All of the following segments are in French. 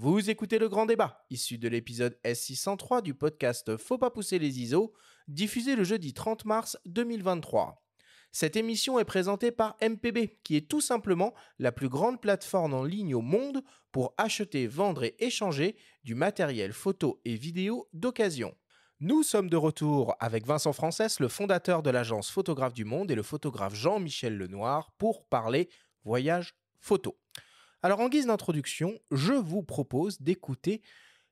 Vous écoutez le grand débat, issu de l'épisode S603 du podcast Faut pas pousser les ISO, diffusé le jeudi 30 mars 2023. Cette émission est présentée par MPB, qui est tout simplement la plus grande plateforme en ligne au monde pour acheter, vendre et échanger du matériel photo et vidéo d'occasion. Nous sommes de retour avec Vincent Frances, le fondateur de l'agence Photographe du Monde, et le photographe Jean-Michel Lenoir pour parler voyage photo. Alors en guise d'introduction, je vous propose d'écouter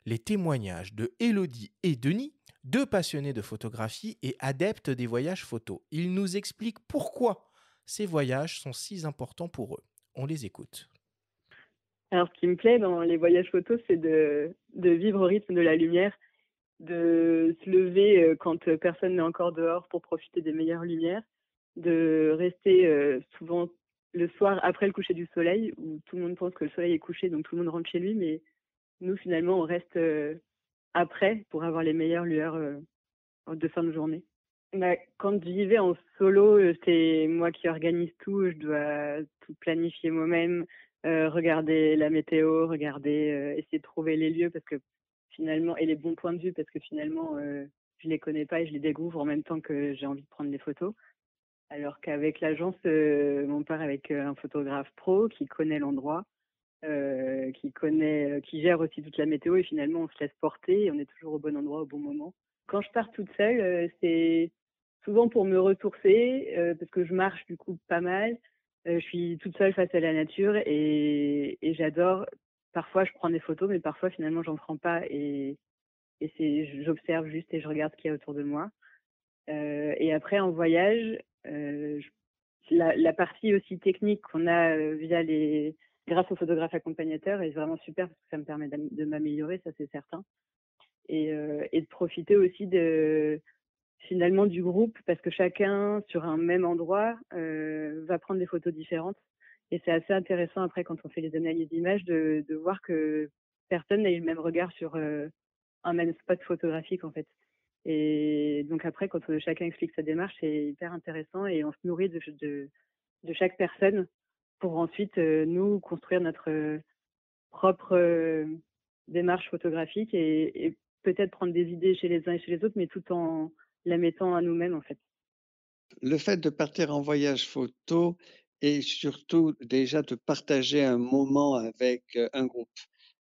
les témoignages de Élodie et Denis, deux passionnés de photographie et adeptes des voyages photos. Ils nous expliquent pourquoi ces voyages sont si importants pour eux. On les écoute. Alors, ce qui me plaît dans les voyages photos, c'est de vivre au rythme de la lumière, de se lever quand personne n'est encore dehors pour profiter des meilleures lumières, de rester souvent le soir après le coucher du soleil, où tout le monde pense que le soleil est couché, donc tout le monde rentre chez lui, mais nous, finalement, on reste après pour avoir les meilleures lueurs de fin de journée. Bah, quand j'y vais en solo, c'est moi qui organise tout. Je dois tout planifier moi-même, regarder la météo, essayer de trouver les lieux parce que finalement et les bons points de vue parce que finalement, je les connais pas et je les découvre en même temps que j'ai envie de prendre des photos. Alors qu'avec l'agence, on part avec, un photographe pro qui connaît l'endroit, qui gère aussi toute la météo et finalement on se laisse porter et on est toujours au bon endroit au bon moment. Quand je pars toute seule, c'est souvent pour me ressourcer, parce que je marche du coup pas mal. Je suis toute seule face à la nature et j'adore. Parfois je prends des photos, mais parfois finalement j'en prends pas et j'observe juste et je regarde ce qu'il y a autour de moi. Et après en voyage, je la partie aussi technique qu'on a, grâce aux photographes accompagnateurs est vraiment super parce que ça me permet de m'améliorer, ça c'est certain et de profiter aussi finalement du groupe parce que chacun sur un même endroit, va prendre des photos différentes et c'est assez intéressant après quand on fait les analyses d'images de voir que personne n'a eu le même regard sur, un même spot photographique en fait et donc après quand, chacun explique sa démarche, c'est hyper intéressant et on se nourrit de chaque personne pour ensuite, nous construire notre, propre, démarche photographique et peut-être prendre des idées chez les uns et chez les autres, mais tout en la mettant à nous-mêmes, en fait. Le fait de partir en voyage photo et surtout déjà de partager un moment avec, un groupe.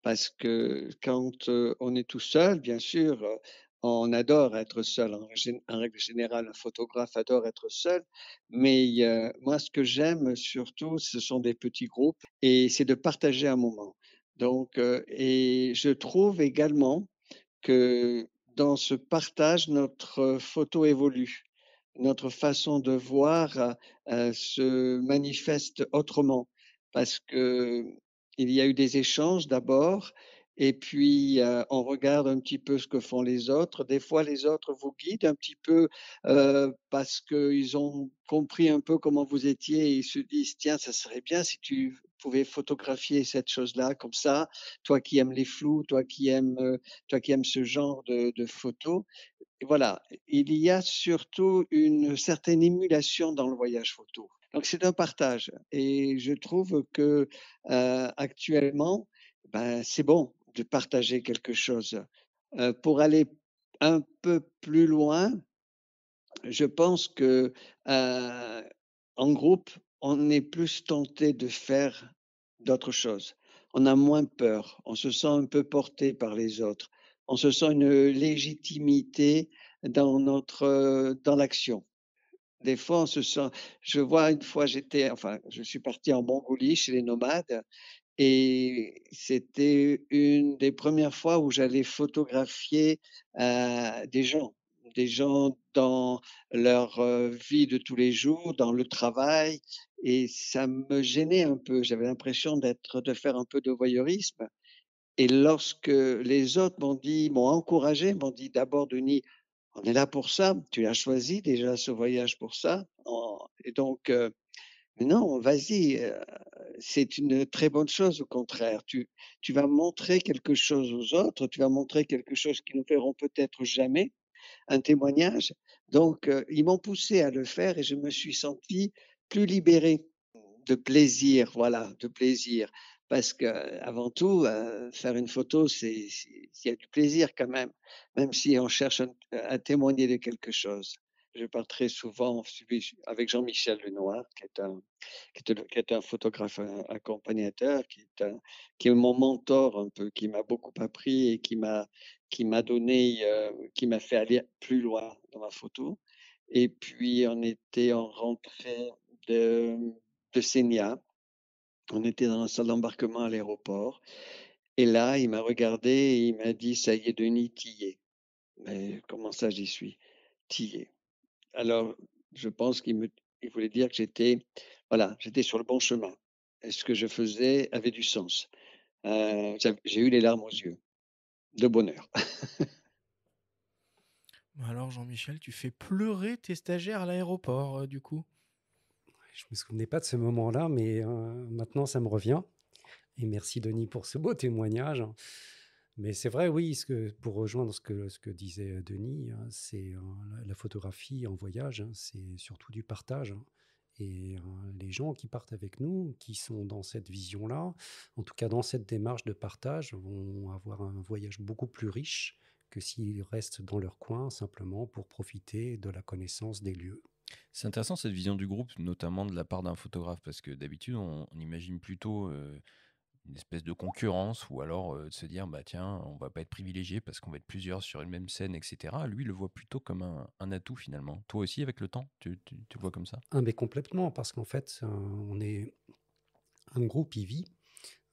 Parce que quand, on est tout seul, bien sûr, on adore être seul. En règle générale, un photographe adore être seul. Mais, moi, ce que j'aime surtout, ce sont des petits groupes et c'est de partager un moment. Donc, et je trouve également que dans ce partage, notre photo évolue. Notre façon de voir, se manifeste autrement parce qu'il y a eu des échanges d'abord et puis, on regarde un petit peu ce que font les autres. Des fois, les autres vous guident un petit peu, parce qu'ils ont compris un peu comment vous étiez et ils se disent: «Tiens, ça serait bien si tu pouvais photographier cette chose-là comme ça, toi qui aimes les flous, toi qui aimes ce genre de photos». Et voilà, il y a surtout une certaine émulation dans le voyage photo. Donc c'est un partage et je trouve que, actuellement, ben, c'est bon de partager quelque chose. Pour aller un peu plus loin, je pense que, en groupe, on est plus tenté de faire d'autres choses. On a moins peur, on se sent un peu porté par les autres. On se sent une légitimité dans l'action. Des fois, on se sent je vois une fois je suis parti en Mongolie chez les nomades et c'était une des premières fois où j'allais photographier, des gens dans leur, vie de tous les jours, dans le travail et ça me gênait un peu. J'avais l'impression de faire un peu de voyeurisme et lorsque les autres m'ont encouragé, m'ont dit: «D'abord Denis, on est là pour ça, tu as choisi déjà ce voyage pour ça, et donc, mais non, vas-y, c'est une très bonne chose au contraire. Tu vas montrer quelque chose aux autres, tu vas montrer quelque chose qu'ils ne verront peut-être jamais, un témoignage. Donc, ils m'ont poussé à le faire et je me suis senti plus libéré de plaisir, voilà, de plaisir. parce qu'avant tout, faire une photo, il y a du plaisir quand même si on cherche à témoigner de quelque chose. Je pars très souvent avec Jean-Michel Lenoir, qui est un photographe accompagnateur, qui est mon mentor un peu, qui m'a beaucoup appris et qui m'a fait aller plus loin dans la photo. Et puis on rentrait de de Sénia, on était dans la salle d'embarquement à l'aéroport et là, il m'a regardé et il m'a dit: «Ça y est Denis, tu y es». Mais comment ça j'y suis? Tu y es. Alors, je pense il voulait dire que j'étais sur le bon chemin et ce que je faisais avait du sens. J'ai eu les larmes aux yeux, de bonheur. Alors Jean-Michel, tu fais pleurer tes stagiaires à l'aéroport, du coup? Je me souvenais pas de ce moment-là, mais maintenant ça me revient. Et merci Denis pour ce beau témoignage. Mais c'est vrai, oui, pour rejoindre ce que disait Denis, c'est la photographie en voyage, c'est surtout du partage, hein. Et les gens qui partent avec nous, qui sont dans cette vision-là, en tout cas dans cette démarche de partage, vont avoir un voyage beaucoup plus riche que s'ils restent dans leur coin simplement pour profiter de la connaissance des lieux. C'est intéressant cette vision du groupe, notamment de la part d'un photographe, parce que d'habitude, on imagine plutôt une espèce de concurrence, ou alors de se dire, bah tiens, on va pas être privilégié parce qu'on va être plusieurs sur une même scène, etc. Lui, il le voit plutôt comme un atout finalement. Toi aussi, avec le temps, tu le vois comme ça? Ah, mais complètement, parce qu'en fait, on est un groupe, il vit.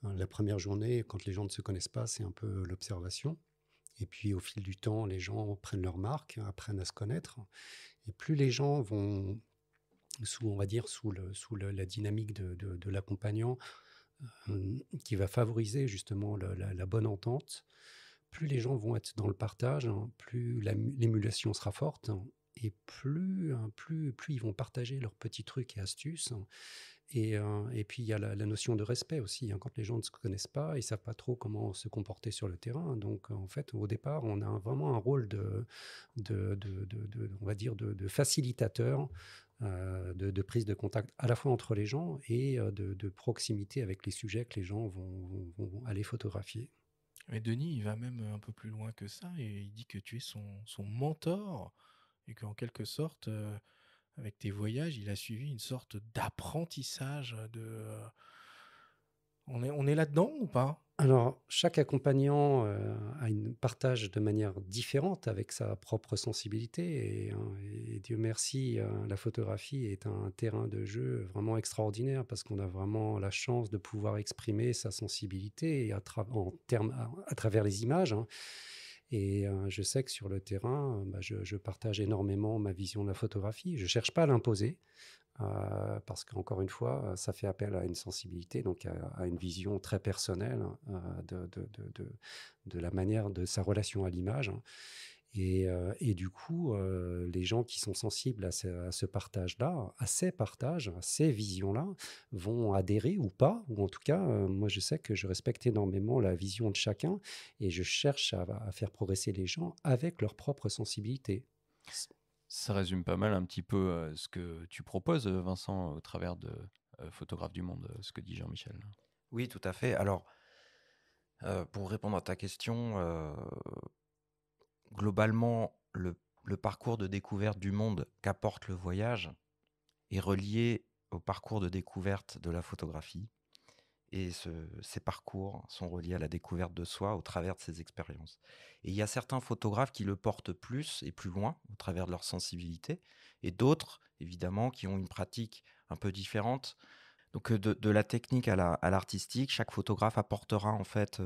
La première journée, quand les gens ne se connaissent pas, c'est un peu l'observation. Et puis au fil du temps, les gens prennent leur marque, apprennent à se connaître. Et plus les gens vont, on va dire, la dynamique de l'accompagnant, qui va favoriser justement la bonne entente, plus les gens vont être dans le partage, hein, plus l'émulation sera forte, hein, et plus ils vont partager leurs petits trucs et astuces, hein. Et puis il y a la notion de respect aussi, hein. Quand les gens ne se connaissent pas, ils ne savent pas trop comment se comporter sur le terrain. Donc en fait, au départ, on a vraiment un rôle on va dire, de facilitateur, de prise de contact à la fois entre les gens et de proximité avec les sujets que les gens vont aller photographier. Mais Denis, il va même un peu plus loin que ça et il dit que tu es son mentor et qu'en quelque sorte, avec tes voyages, il a suivi une sorte d'apprentissage On est là-dedans ou pas? Alors, chaque accompagnant partage de manière différente avec sa propre sensibilité. Et Dieu merci, la photographie est un terrain de jeu vraiment extraordinaire parce qu'on a vraiment la chance de pouvoir exprimer sa sensibilité et à travers les images, hein. Et je sais que sur le terrain, je partage énormément ma vision de la photographie. Je ne cherche pas à l'imposer. Parce qu'encore une fois, ça fait appel à une sensibilité, donc à une vision très personnelle, de la manière de sa relation à l'image, hein. Et du coup, les gens qui sont sensibles à ce partage-là, à ces partages, à ces visions-là, vont adhérer ou pas, ou en tout cas, moi je sais que je respecte énormément la vision de chacun et je cherche à faire progresser les gens avec leur propre sensibilité. Ça résume pas mal un petit peu ce que tu proposes, Vincent, au travers de Photographe du Monde, ce que dit Jean-Michel. Oui, tout à fait. Alors, pour répondre à ta question, globalement, le parcours de découverte du monde qu'apporte le voyage est relié au parcours de découverte de la photographie. Et ces parcours sont reliés à la découverte de soi au travers de ces expériences. Et il y a certains photographes qui le portent plus et plus loin au travers de leur sensibilité, et d'autres, évidemment, qui ont une pratique un peu différente. Donc de la technique à l'artistique, chaque photographe apportera en fait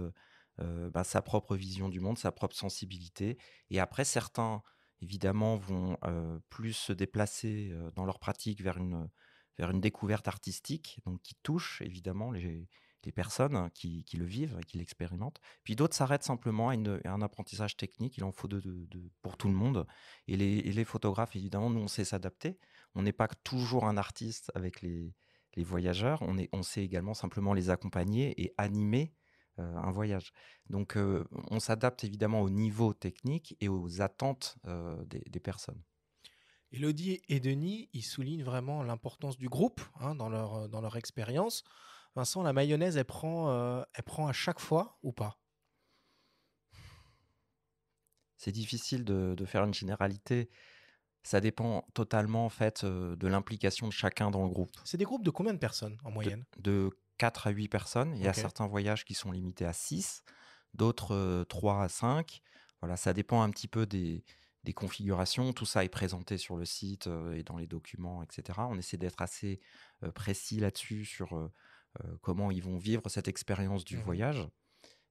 sa propre vision du monde, sa propre sensibilité. Et après, certains, évidemment, vont plus se déplacer dans leur pratique vers une découverte artistique, donc qui touche évidemment les personnes qui le vivent et qui l'expérimentent. Puis d'autres s'arrêtent simplement à un apprentissage technique. Il en faut pour tout le monde. Et les photographes, évidemment, nous, on sait s'adapter. On n'est pas toujours un artiste avec les voyageurs. On sait également simplement les accompagner et animer un voyage. Donc, on s'adapte évidemment au niveau technique et aux attentes des personnes. Élodie et Denis, ils soulignent vraiment l'importance du groupe, hein, dans leur expérience. Vincent, la mayonnaise, elle prend à chaque fois ou pas? C'est difficile de faire une généralité. Ça dépend totalement en fait de l'implication de chacun dans le groupe. C'est des groupes de combien de personnes en De, moyenne? de 4 à 8 personnes. Il y a Ok. certains voyages qui sont limités à 6, d'autres 3 à 5. Voilà, ça dépend un petit peu des configurations. Tout ça est présenté sur le site et dans les documents, etc. On essaie d'être assez précis là-dessus sur comment ils vont vivre cette expérience du Mhm. voyage.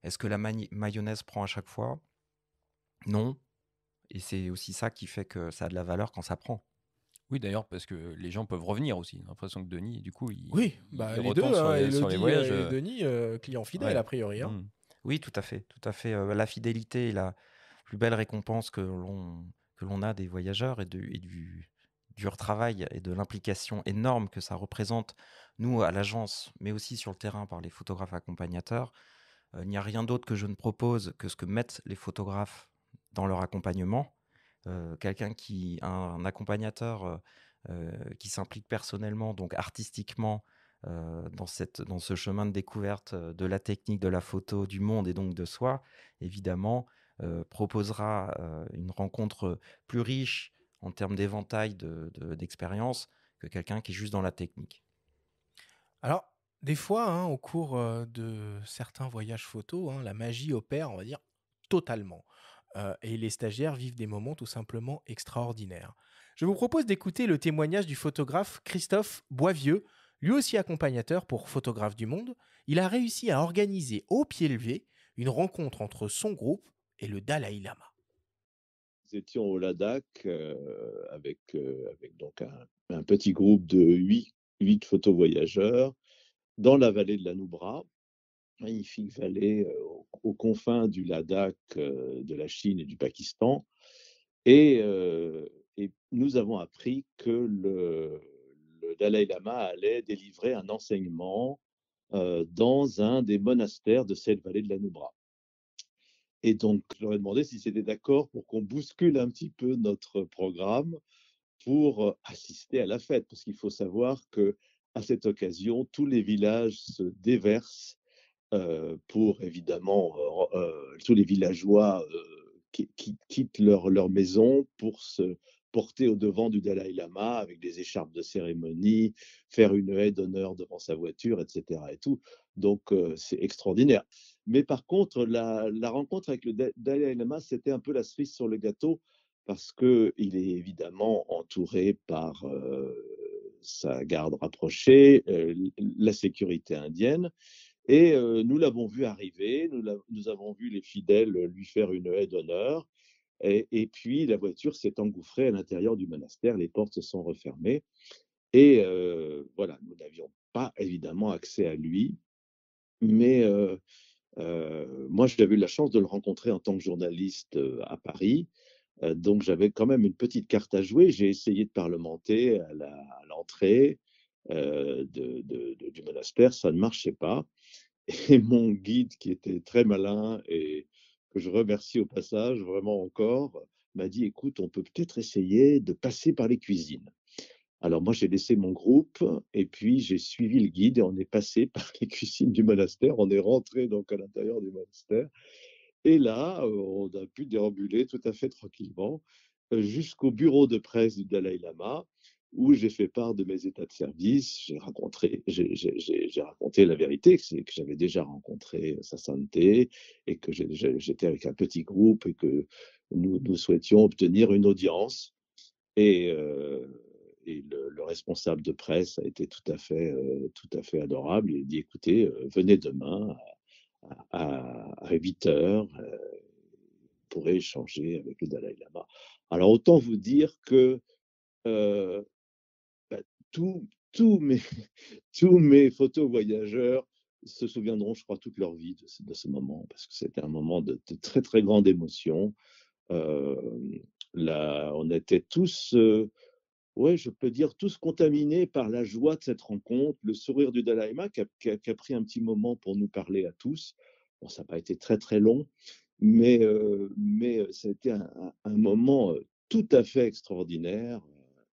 Est-ce que la mayonnaise prend à chaque fois? Non. Et c'est aussi ça qui fait que ça a de la valeur quand ça prend. Oui, d'ailleurs, parce que les gens peuvent revenir aussi. J'ai l'impression que Denis, du coup, Oui, il les retombe deux, sur hein, sur les Elodie voyages. et Denis, clients fidèles Ouais. a priori, hein. Mm. Oui, tout à fait, tout à fait. La fidélité est la plus belle récompense que l'on a des voyageurs et du dur travail et de l'implication énorme que ça représente, nous, à l'agence, mais aussi sur le terrain par les photographes accompagnateurs. Il n'y a rien d'autre que je ne propose que ce que mettent les photographes dans leur accompagnement. Un accompagnateur qui s'implique personnellement, donc artistiquement, dans ce chemin de découverte de la technique, de la photo, du monde et donc de soi, évidemment, proposera une rencontre plus riche en termes d'éventail d'expériences que quelqu'un qui est juste dans la technique. Alors, des fois, hein, au cours de certains voyages photos, hein, la magie opère, on va dire, totalement. Et les stagiaires vivent des moments tout simplement extraordinaires. Je vous propose d'écouter le témoignage du photographe Christophe Boisvieux, lui aussi accompagnateur pour Photographes du Monde. Il a réussi à organiser au pied levé une rencontre entre son groupe et le Dalai Lama. Nous étions au Ladakh avec donc un petit groupe de huit photovoyageurs dans la vallée de la Nubra, magnifique vallée aux confins du Ladakh, de la Chine et du Pakistan. Et nous avons appris que le Dalai Lama allait délivrer un enseignement dans un des monastères de cette vallée de la Nubra. Et donc, je leur ai demandé si c'était d'accord pour qu'on bouscule un petit peu notre programme pour assister à la fête, parce qu'il faut savoir que à cette occasion, tous les villages se déversent pour évidemment tous les villageois qui quittent leur maison pour se porter au devant du Dalai Lama avec des écharpes de cérémonie, faire une haie d'honneur devant sa voiture, etc. Et tout. Donc c'est extraordinaire. Mais par contre, la rencontre avec le Dalai Lama, c'était un peu la cerise sur le gâteau parce qu'il est évidemment entouré par sa garde rapprochée, la sécurité indienne. Et nous l'avons vu arriver, nous avons vu les fidèles lui faire une haie d'honneur. Et puis la voiture s'est engouffrée à l'intérieur du monastère, les portes se sont refermées. Et voilà, nous n'avions pas évidemment accès à lui. Mais moi, j'avais eu la chance de le rencontrer en tant que journaliste à Paris. Donc j'avais quand même une petite carte à jouer. J'ai essayé de parlementer à l'entrée du monastère, ça ne marchait pas. Et mon guide, qui était très malin et que je remercie au passage, vraiment encore, m'a dit, écoute, on peut peut-être essayer de passer par les cuisines. Alors moi, j'ai laissé mon groupe et puis j'ai suivi le guide et on est passé par les cuisines du monastère. On est rentré donc à l'intérieur du monastère. Et là, on a pu déambuler tout à fait tranquillement jusqu'au bureau de presse du Dalai Lama, où j'ai fait part de mes états de service. J'ai raconté la vérité, c'est que j'avais déjà rencontré sa sainteté et que j'étais avec un petit groupe et que nous souhaitions obtenir une audience. Et, euh, et le responsable de presse a été tout à fait adorable. Il a dit, écoutez, venez demain à 8 heures, pourrait échanger avec le Dalai Lama. Alors autant vous dire que euh, bah, tous tous mes, tous mes photos voyageurs se souviendront, je crois, toute leur vie de ce moment, parce que c'était un moment de très, très grande émotion. Euh, Là, on était tous, ouais, je peux dire, tous contaminés par la joie de cette rencontre, le sourire du Dalai Lama qui a pris un petit moment pour nous parler à tous. Bon, ça n'a pas été très, très long, mais ça a été un moment tout à fait extraordinaire,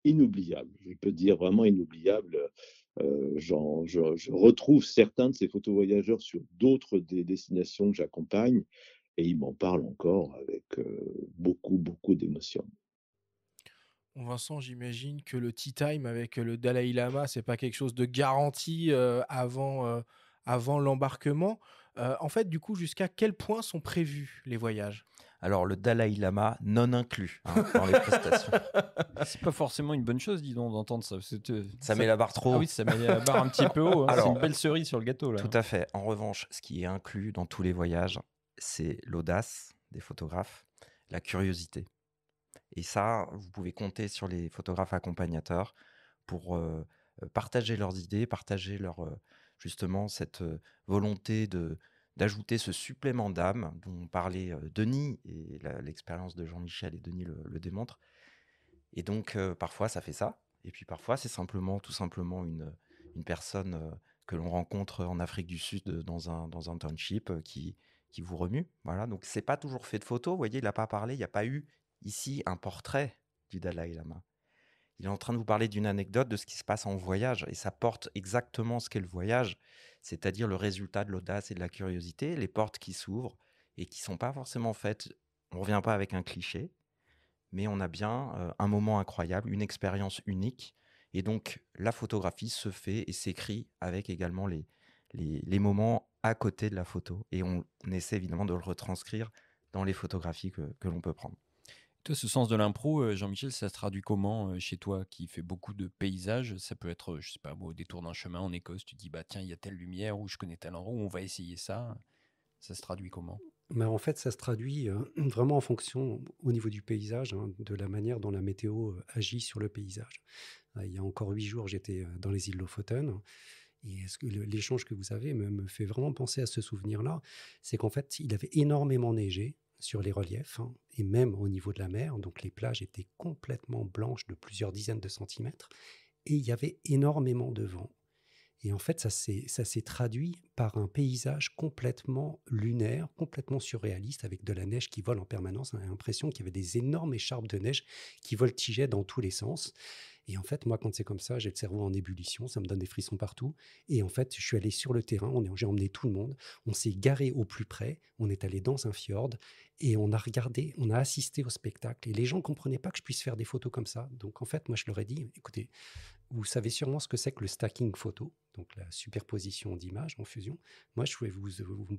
inoubliable. Je peux dire vraiment inoubliable. Je retrouve certains de ces photovoyageurs sur d'autres des destinations que j'accompagne et ils m'en parlent encore avec beaucoup, beaucoup d'émotion. Bon, Vincent, j'imagine que le tea time avec le Dalai Lama, c'est pas quelque chose de garanti avant l'embarquement. En fait, du coup, jusqu'à quel point sont prévus les voyages? Alors, le Dalai Lama non inclus dans les prestations. C'est pas forcément une bonne chose, dis donc, d'entendre ça. Ça met la barre trop Ah haut. oui, ça met la barre un petit peu haut. Hein. C'est Alors, une belle cerise sur le gâteau, là. Tout à fait. En revanche, ce qui est inclus dans tous les voyages, c'est l'audace des photographes, la curiosité. Et ça, vous pouvez compter sur les photographes accompagnateurs pour partager leurs idées, partager justement cette volonté d'ajouter ce supplément d'âme dont parlait Denis, et l'expérience de Jean-Michel et Denis le démontre. Et donc, parfois, ça fait ça. Et puis parfois, c'est tout simplement une personne que l'on rencontre en Afrique du Sud dans un township qui vous remue. Voilà. Donc, c'est pas toujours fait de photos. Vous voyez, il n'a pas parlé. Il n'y a pas eu ici un portrait du Dalai Lama. Il est en train de vous parler d'une anecdote de ce qui se passe en voyage. Et ça porte exactement ce qu'est le voyage, c'est-à-dire le résultat de l'audace et de la curiosité, les portes qui s'ouvrent et qui ne sont pas forcément faites. On ne revient pas avec un cliché, mais on a bien un moment incroyable, une expérience unique. Et donc, la photographie se fait et s'écrit avec également les moments à côté de la photo. Et on essaie évidemment de le retranscrire dans les photographies que l'on peut prendre. Toi, ce sens de l'impro, Jean-Michel, ça se traduit comment chez toi qui fait beaucoup de paysages? Ça peut être, je sais pas, au détour d'un chemin en Écosse, tu dis, bah tiens, il y a telle lumière, ou je connais tel endroit, où on va essayer ça. Ça se traduit comment? En fait, ça se traduit vraiment en fonction, au niveau du paysage, de la manière dont la météo agit sur le paysage. Il y a encore 8 jours, j'étais dans les îles Lofoten. Et l'échange que vous avez me fait vraiment penser à ce souvenir-là. C'est qu'en fait, il avait énormément neigé sur les reliefs, et même au niveau de la mer. Donc les plages étaient complètement blanches de plusieurs dizaines de centimètres. Et il y avait énormément de vent. Et en fait, ça s'est traduit par un paysage complètement lunaire, complètement surréaliste, avec de la neige qui vole en permanence. On a l'impression qu'il y avait des énormes écharpes de neige qui voltigeaient dans tous les sens. Et en fait, moi, quand c'est comme ça, j'ai le cerveau en ébullition, ça me donne des frissons partout. Et en fait, je suis allé sur le terrain, j'ai emmené tout le monde, on s'est garé au plus près, on est allé dans un fjord et on a regardé, on a assisté au spectacle. Et les gens ne comprenaient pas que je puisse faire des photos comme ça. Donc en fait, moi, je leur ai dit, écoutez, vous savez sûrement ce que c'est que le stacking photo, donc la superposition d'images en fusion. Moi, je vais vous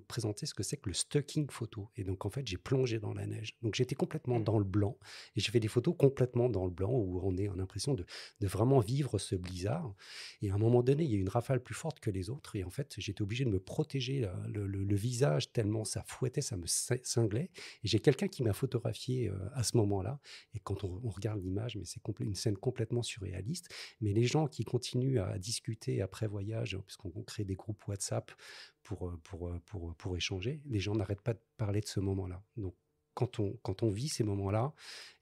présenter ce que c'est que le stacking photo. Et donc, en fait, j'ai plongé dans la neige. Donc, j'étais complètement dans le blanc. Et j'ai fait des photos complètement dans le blanc où on a l'impression de vraiment vivre ce blizzard. Et à un moment donné, il y a eu une rafale plus forte que les autres. Et en fait, j'étais obligé de me protéger le visage tellement ça fouettait, ça me cinglait. Et j'ai quelqu'un qui m'a photographié à ce moment-là. Et quand on regarde l'image, mais c'est une scène complètement surréaliste. Mais les gens qui continuent à discuter après voyage, puisqu'on crée des groupes WhatsApp pour échanger, les gens n'arrêtent pas de parler de ce moment-là. Donc, quand on vit ces moments-là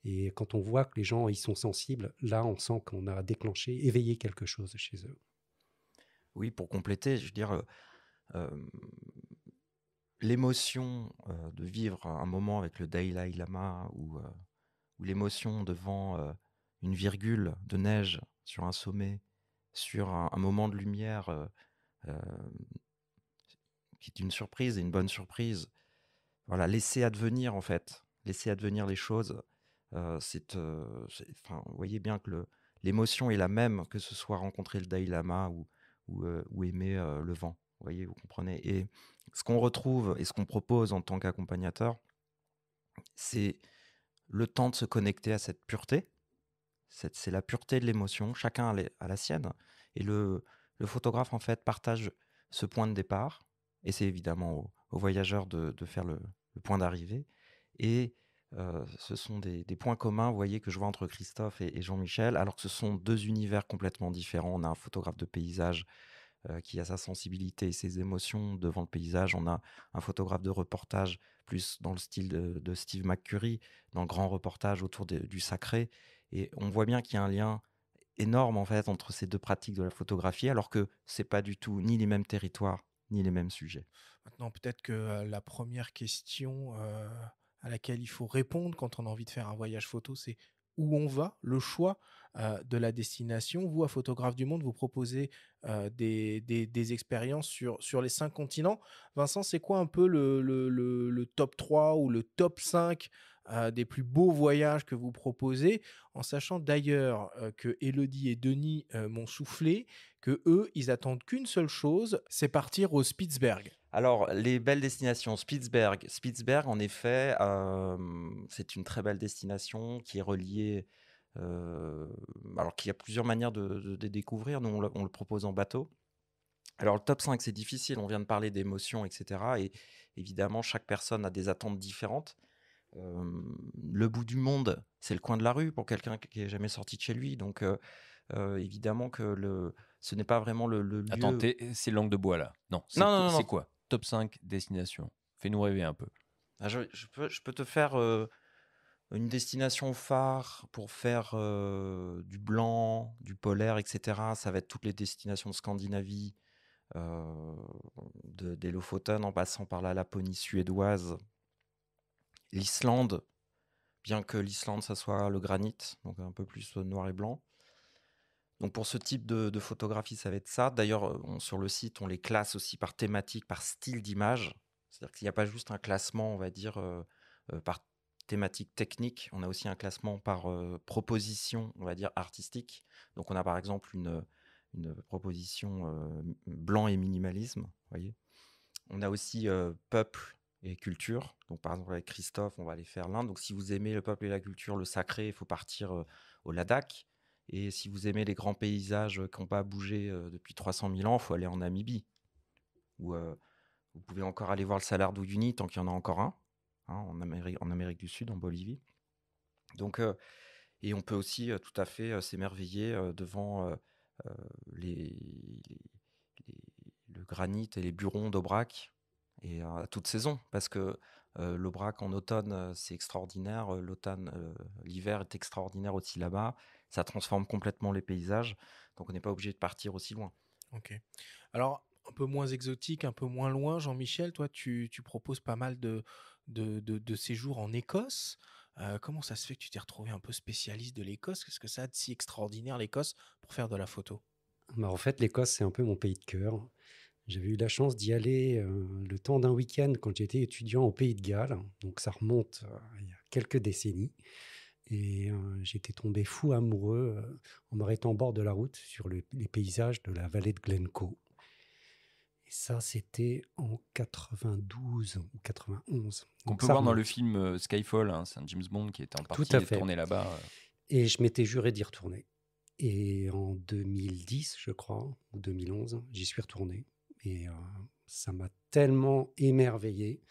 et quand on voit que les gens y sont sensibles, là, on sent qu'on a déclenché, éveillé quelque chose chez eux. Oui, pour compléter, je veux dire, l'émotion de vivre un moment avec le Dalai Lama ou l'émotion devant une virgule de neige sur un sommet, sur un moment de lumière euh, qui est une surprise et une bonne surprise. Voilà, laisser advenir en fait, laisser advenir les choses. Vous voyez bien que l'émotion est la même, que ce soit rencontrer le Dalai Lama ou aimer le vent. Vous voyez, vous comprenez. Et ce qu'on retrouve et ce qu'on propose en tant qu'accompagnateur, c'est le temps de se connecter à cette pureté. C'est la pureté de l'émotion. Chacun a la sienne. Et le photographe, en fait, partage ce point de départ. Et c'est évidemment aux voyageurs de faire le point d'arrivée. Et ce sont des points communs, vous voyez, que je vois entre Christophe et Jean-Michel, alors que ce sont deux univers complètement différents. On a un photographe de paysage qui a sa sensibilité et ses émotions devant le paysage. On a un photographe de reportage plus dans le style de Steve McCurry, dans le grand reportage autour du sacré. Et on voit bien qu'il y a un lien énorme en fait entre ces deux pratiques de la photographie, alors que c'est pas du tout ni les mêmes territoires, ni les mêmes sujets. Maintenant, peut-être que la première question à laquelle il faut répondre quand on a envie de faire un voyage photo, c'est où on va, le choix de la destination. Vous, à Photographe du Monde, vous proposez des expériences sur les 5 continents. Vincent, c'est quoi un peu le top 3 ou le top 5 des plus beaux voyages que vous proposez, en sachant d'ailleurs que Élodie et Denis m'ont soufflé que eux, ils attendent qu'une seule chose, c'est partir au Spitzberg. Alors, les belles destinations, Spitzberg. Spitzberg, en effet, c'est une très belle destination qui est reliée, alors qu'il y a plusieurs manières de découvrir. Nous, on le propose en bateau. Alors, le top 5, c'est difficile. On vient de parler d'émotions, etc. Et évidemment, chaque personne a des attentes différentes. Le bout du monde, c'est le coin de la rue pour quelqu'un qui n'est jamais sorti de chez lui. Donc, évidemment que ce n'est pas vraiment le lieu. Attends, c'est langue de bois là. Non, Non. c'est quoi? Top 5 destinations. Fais-nous rêver un peu. Ah, je peux te faire une destination phare pour faire du blanc, du polaire, etc. Ça va être toutes les destinations de Scandinavie, des Lofoten en passant par la Laponie suédoise, l'Islande, bien que l'Islande, ça soit le granit, donc un peu plus noir et blanc. Donc pour ce type de photographie, ça va être ça. D'ailleurs, sur le site, on les classe aussi par thématique, par style d'image. C'est-à-dire qu'il n'y a pas juste un classement, on va dire, par thématique technique. On a aussi un classement par proposition, on va dire, artistique. Donc on a par exemple une proposition blanc et minimalisme, voyez. On a aussi peuple et culture. Donc par exemple avec Christophe, on va aller faire l'Inde. Donc si vous aimez le peuple et la culture, le sacré, il faut partir au Ladakh. Et si vous aimez les grands paysages qui n'ont pas bougé depuis 300 000 ans, il faut aller en Namibie. Où vous pouvez encore aller voir le Salar d'Uyuni tant qu'il y en a encore un, en Amérique du Sud, en Bolivie. Donc, et on peut aussi tout à fait s'émerveiller devant le granit et les burons d'Aubrac, et à toute saison, parce que l'Aubrac en automne, c'est extraordinaire. L'hiver est extraordinaire aussi là-bas. Ça transforme complètement les paysages, donc on n'est pas obligé de partir aussi loin. Ok. Alors, un peu moins exotique, un peu moins loin, Jean-Michel, toi, tu proposes pas mal de séjours en Écosse. Comment ça se fait que tu t'es retrouvé un peu spécialiste de l'Écosse? Qu'est-ce que ça a de si extraordinaire, l'Écosse, pour faire de la photo? Bah, en fait, l'Écosse, c'est un peu mon pays de cœur. J'avais eu la chance d'y aller le temps d'un week-end quand j'étais étudiant au Pays de Galles. Donc ça remonte il y a quelques décennies. Et j'étais tombé fou amoureux en m'arrêtant au bord de la route sur les paysages de la vallée de Glencoe. Et ça, c'était en 92 ou 91. Qu'on Donc peut ça voir dans remonte. le film Skyfall, hein, c'est un James Bond qui était en Tout partie à fait. tourné là-bas. Et je m'étais juré d'y retourner. Et en 2010, je crois, ou 2011, j'y suis retourné. Et ça m'a tellement émerveillé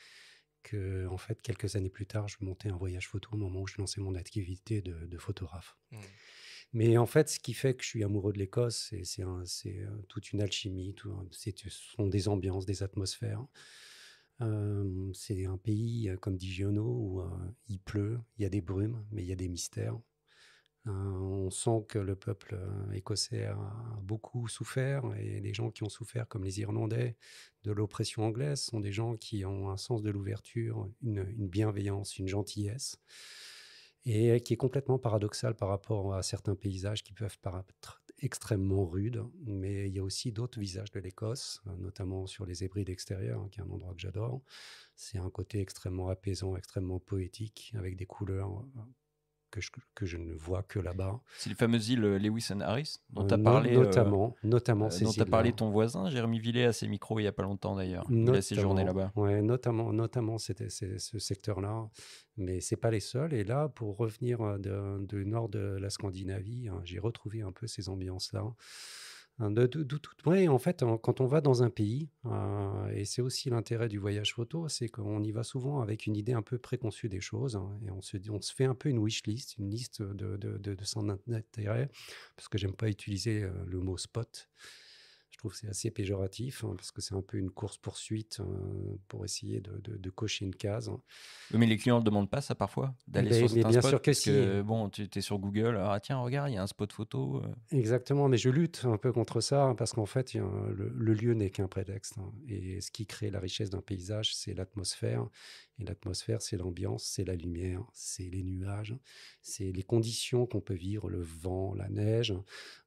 que, en fait, quelques années plus tard, je montais un voyage photo au moment où je lançais mon activité de photographe. Mais en fait, ce qui fait que je suis amoureux de l'Écosse, c'est toute une alchimie, ce sont des ambiances, des atmosphères. C'est un pays, comme dit Giono, où il pleut, il y a des brumes, mais il y a des mystères. On sent que le peuple écossais a beaucoup souffert, et les gens qui ont souffert, comme les Irlandais, de l'oppression anglaise, sont des gens qui ont un sens de l'ouverture, une bienveillance, une gentillesse, et qui est complètement paradoxal par rapport à certains paysages qui peuvent paraître extrêmement rudes. Mais il y a aussi d'autres visages de l'Écosse, notamment sur les Hébrides extérieures, qui est un endroit que j'adore. C'est un côté extrêmement apaisant, extrêmement poétique, avec des couleurs que je ne vois que là-bas. C'est les fameuses îles Lewis and Harris dont tu as parlé, parlé. notamment ces dont tu as îles-là. parlé ton voisin, Jérémy Villet, à ses micros il n'y a pas longtemps d'ailleurs. Il a séjourné là-bas. Ouais, notamment c'était ce secteur-là. Mais ce n'est pas les seuls. Et là, pour revenir du nord de la Scandinavie, j'ai retrouvé un peu ces ambiances-là. Ouais, en fait, quand on va dans un pays, et c'est aussi l'intérêt du voyage photo, c'est qu'on y va souvent avec une idée un peu préconçue des choses, et on se fait un peu une wish list, une liste de son intérêt, parce que j'aime pas utiliser le mot spot. Je trouve que c'est assez péjoratif, parce que c'est un peu une course-poursuite pour essayer de cocher une case. Oui, mais les clients ne le demandent pas, ça, parfois, d'aller sur certains bien spots, sûr que parce si. que, bon, tu es sur Google, ah tiens, regarde, il y a un spot photo. Exactement, mais je lutte un peu contre ça, parce qu'en fait, le lieu n'est qu'un prétexte. Et ce qui crée la richesse d'un paysage, c'est l'atmosphère. Et l'atmosphère, c'est l'ambiance, c'est la lumière, c'est les nuages, c'est les conditions qu'on peut vivre, le vent, la neige.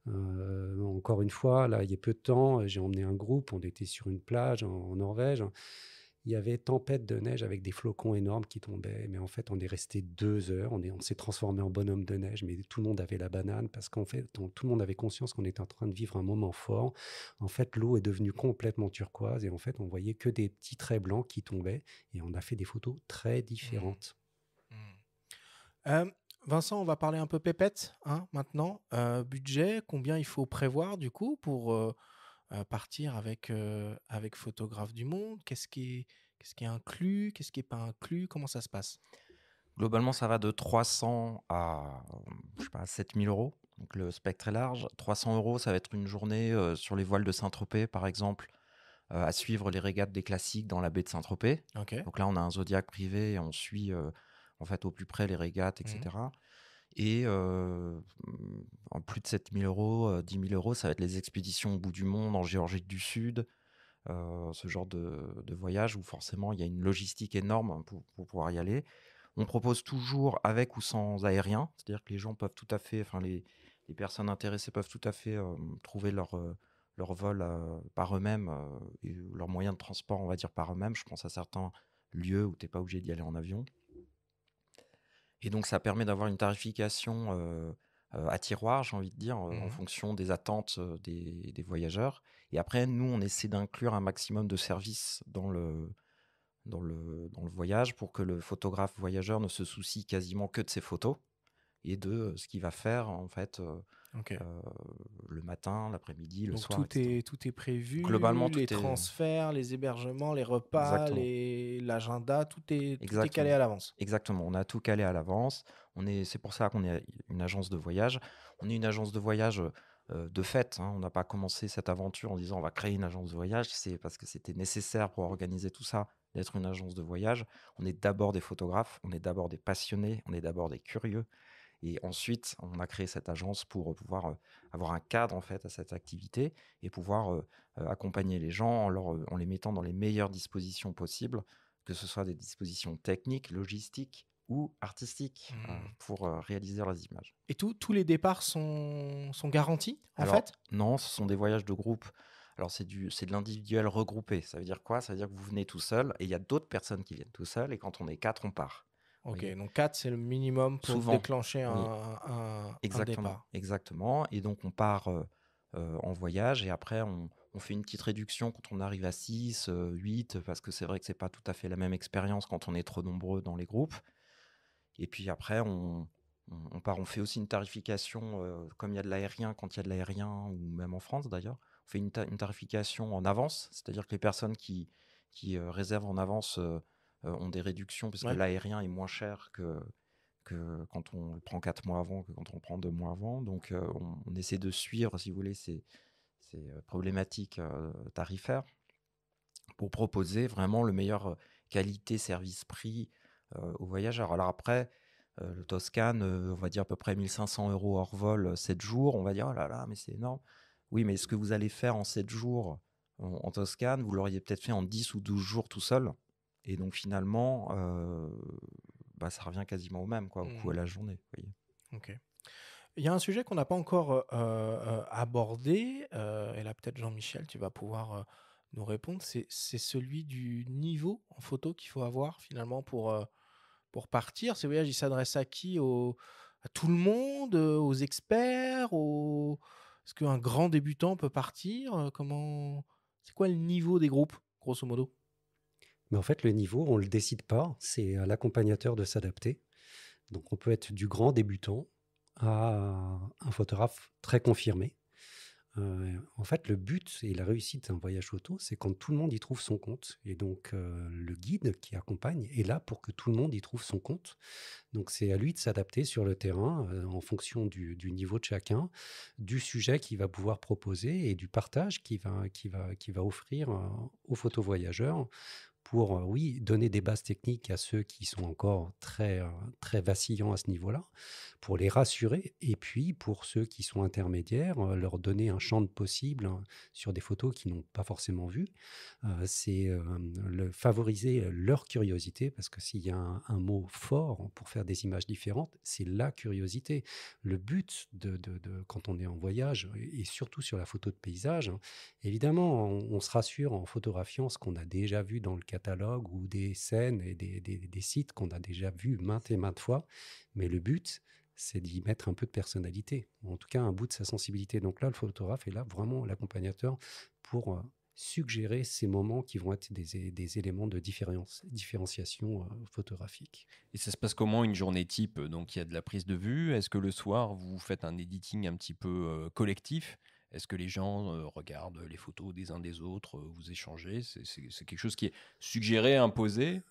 Encore une fois, là, il y a peu de temps, j'ai emmené un groupe, on était sur une plage en Norvège. Il y avait tempête de neige avec des flocons énormes qui tombaient, mais en fait, on est resté 2 heures. On s'est transformé en bonhomme de neige, mais tout le monde avait la banane parce qu'en fait, tout le monde avait conscience qu'on était en train de vivre un moment fort. En fait, l'eau est devenue complètement turquoise et en fait, on voyait que des petits traits blancs qui tombaient et on a fait des photos très différentes. Euh, Vincent, on va parler un peu pépette maintenant. Budget, combien il faut prévoir du coup pour partir avec Photographe du Monde? Qu'est-ce qui est inclus? Qu'est-ce qui n'est pas inclus? Comment ça se passe? Globalement, ça va de 300 à, je sais pas, 7 000 euros. Donc le spectre est large. 300 euros, ça va être une journée sur les voiles de Saint-Tropez, par exemple, à suivre les régates des classiques dans la baie de Saint-Tropez. Ok. Donc là, on a un Zodiac privé et on suit en fait au plus près les régates, etc. Et en plus de 7 000 euros, 10 000 euros, ça va être les expéditions au bout du monde, en Géorgie du Sud, ce genre de voyage où forcément il y a une logistique énorme pour pouvoir y aller. On propose toujours avec ou sans aérien, c'est-à-dire que les gens peuvent tout à fait, enfin les personnes intéressées peuvent tout à fait trouver leur vol par eux-mêmes et leur moyen de transport, on va dire, par eux-mêmes. Je pense à certains lieux où tu n'es pas obligé d'y aller en avion. Et donc, ça permet d'avoir une tarification à tiroir, j'ai envie de dire, en fonction des attentes des voyageurs. Et après, nous, on essaie d'inclure un maximum de services dans le voyage pour que le photographe voyageur ne se soucie quasiment que de ses photos et de ce qu'il va faire, en fait, le matin, l'après-midi, le Donc soir, tout est prévu, Globalement, les tout est- transferts, les hébergements, les repas, Exactement. l'agenda, tout est calé Exactement. à l'avance. Exactement, on a tout calé à l'avance. C'est pour ça qu'on est une agence de voyage. On est une agence de voyage de fait. On n'a pas commencé cette aventure en disant on va créer une agence de voyage. C'est parce que c'était nécessaire pour organiser tout ça d'être une agence de voyage. On est d'abord des photographes, on est d'abord des passionnés, on est d'abord des curieux. Et ensuite, on a créé cette agence pour pouvoir avoir un cadre en fait à cette activité et pouvoir accompagner les gens en les mettant dans les meilleures dispositions possibles, que ce soit des dispositions techniques, logistiques ou artistiques pour réaliser leurs images. Et tous les départs sont garantis Alors, fait? non, ce sont des voyages de groupe. Alors, c'est de l'individuel regroupé. Ça veut dire quoi? Ça veut dire que vous venez tout seul et il y a d'autres personnes qui viennent tout seuls et quand on est 4, on part. Ok, Voyez. donc 4, c'est le minimum pour Souvent, déclencher oui. un Exactement, départ. exactement. Et donc, on part en voyage et après, on fait une petite réduction quand on arrive à 6, 8, parce que c'est vrai que c'est pas tout à fait la même expérience quand on est trop nombreux dans les groupes. Et puis après, on part, on fait aussi une tarification, comme il y a de l'aérien, quand il y a de l'aérien, ou même en France d'ailleurs, on fait une tarification en avance, c'est-à-dire que les personnes qui réservent en avance ont des réductions, parce que Ouais. l'aérien est moins cher que quand on le prend 4 mois avant que quand on le prend 2 mois avant. Donc, on essaie de suivre, si vous voulez, ces problématiques tarifaires pour proposer vraiment le meilleur qualité, service, prix aux voyageurs. Alors après, le Toscane, on va dire à peu près 1 500 € hors vol, 7 jours. On va dire, oh là là, mais c'est énorme. Oui, mais ce que vous allez faire en 7 jours en Toscane, vous l'auriez peut-être fait en 10 ou 12 jours tout seul. Et donc finalement, ça revient quasiment au même, quoi, au coût à la journée. Vous voyez. Ok. Il y a un sujet qu'on n'a pas encore abordé, et là peut-être Jean-Michel, tu vas pouvoir nous répondre, c'est celui du niveau en photo qu'il faut avoir finalement pour partir. Ces voyages, ils s'adressent à qui? À tout le monde, aux experts, Est-ce qu'un grand débutant peut partir? C'est quoi le niveau des groupes, grosso modo? Mais en fait, le niveau, on ne le décide pas. C'est à l'accompagnateur de s'adapter. Donc, on peut être du grand débutant à un photographe très confirmé. En fait, le but et la réussite d'un voyage photo, c'est quand tout le monde y trouve son compte. Et donc, le guide qui accompagne est là pour que tout le monde y trouve son compte. Donc, c'est à lui de s'adapter sur le terrain en fonction du niveau de chacun, du sujet qu'il va pouvoir proposer et du partage qu'il va offrir aux photovoyageurs pour, oui, donner des bases techniques à ceux qui sont encore très vacillants à ce niveau-là, pour les rassurer et puis pour ceux qui sont intermédiaires, leur donner un champ de possibles, sur des photos qu'ils n'ont pas forcément vues. C'est, favoriser leur curiosité parce que s'il y a un mot fort pour faire des images différentes, c'est la curiosité. Le but quand on est en voyage et surtout sur la photo de paysage, hein, évidemment, on se rassure en photographiant ce qu'on a déjà vu dans le catalogue ou des scènes et des sites qu'on a déjà vus maintes et maintes fois. Mais le but, c'est d'y mettre un peu de personnalité, ou en tout cas un bout de sa sensibilité. Donc là, le photographe est là vraiment l'accompagnateur pour suggérer ces moments qui vont être des éléments de différenciation photographique. Et ça se passe comment une journée type? Donc il y a de la prise de vue. Est-ce que le soir, vous faites un editing un petit peu collectif? Est-ce que les gens regardent les photos des uns des autres, vous échangez? C'est quelque chose qui est suggéré, imposé?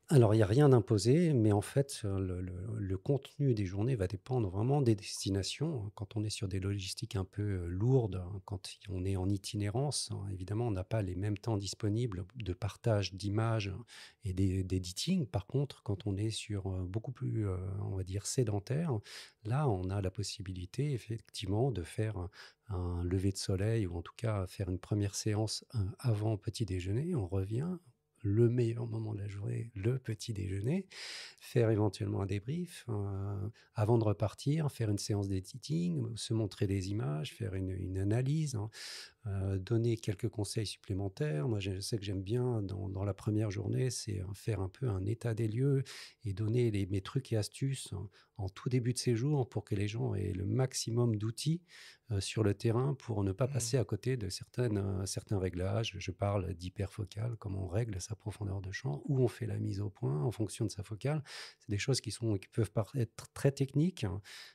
Alors, il n'y a rien d'imposé, mais en fait, le contenu des journées va dépendre vraiment des destinations. Quand on est sur des logistiques un peu lourdes, quand on est en itinérance, évidemment, on n'a pas les mêmes temps disponibles de partage d'images et d'editing. Par contre, quand on est sur beaucoup plus, on va dire, sédentaire, là, on a la possibilité, effectivement, de faire un lever de soleil ou en tout cas faire une première séance avant petit déjeuner. On revient, le meilleur moment de la journée, le petit déjeuner, faire éventuellement un débrief avant de repartir, faire une séance d'editing, se montrer des images, faire une analyse, donner quelques conseils supplémentaires. Moi, je sais que j'aime bien, dans la première journée, c'est faire un peu un état des lieux et donner mes trucs et astuces en tout début de séjour pour que les gens aient le maximum d'outils sur le terrain pour ne pas passer à côté de certains réglages. Je parle d'hyperfocale, comment on règle sa profondeur de champ, où on fait la mise au point en fonction de sa focale. C'est des choses qui peuvent être très techniques.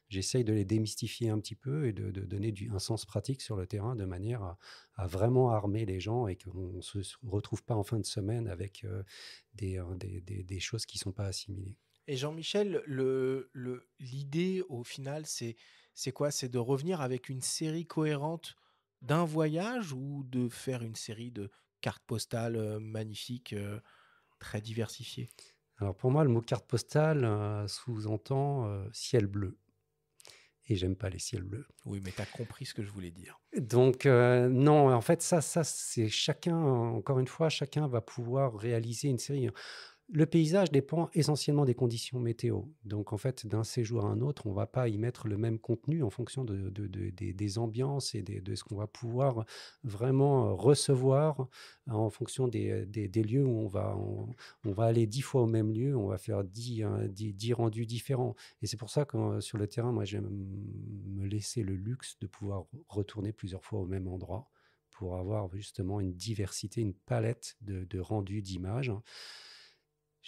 J'essaye de les démystifier un petit peu et de donner un sens pratique sur le terrain de manière à vraiment armer les gens et qu'on ne se retrouve pas en fin de semaine avec des choses qui ne sont pas assimilées. Et Jean-Michel, l'idée au final, c'est quoi? C'est de revenir avec une série cohérente d'un voyage ou de faire une série de cartes postales magnifiques, très diversifiées? Alors pour moi, le mot carte postale sous-entend ciel bleu. Et j'aime pas les ciels bleus. Oui, mais tu as compris ce que je voulais dire. Donc non, en fait, ça c'est chacun, encore une fois, chacun va pouvoir réaliser une série. Le paysage dépend essentiellement des conditions météo. Donc, en fait, d'un séjour à un autre, on ne va pas y mettre le même contenu en fonction des ambiances et de ce qu'on va pouvoir vraiment recevoir en fonction des lieux où on va aller 10 fois au même lieu, on va faire 10 rendus différents. Et c'est pour ça que sur le terrain, moi, j'aime me laisser le luxe de pouvoir retourner plusieurs fois au même endroit pour avoir justement une diversité, une palette de rendus d'images.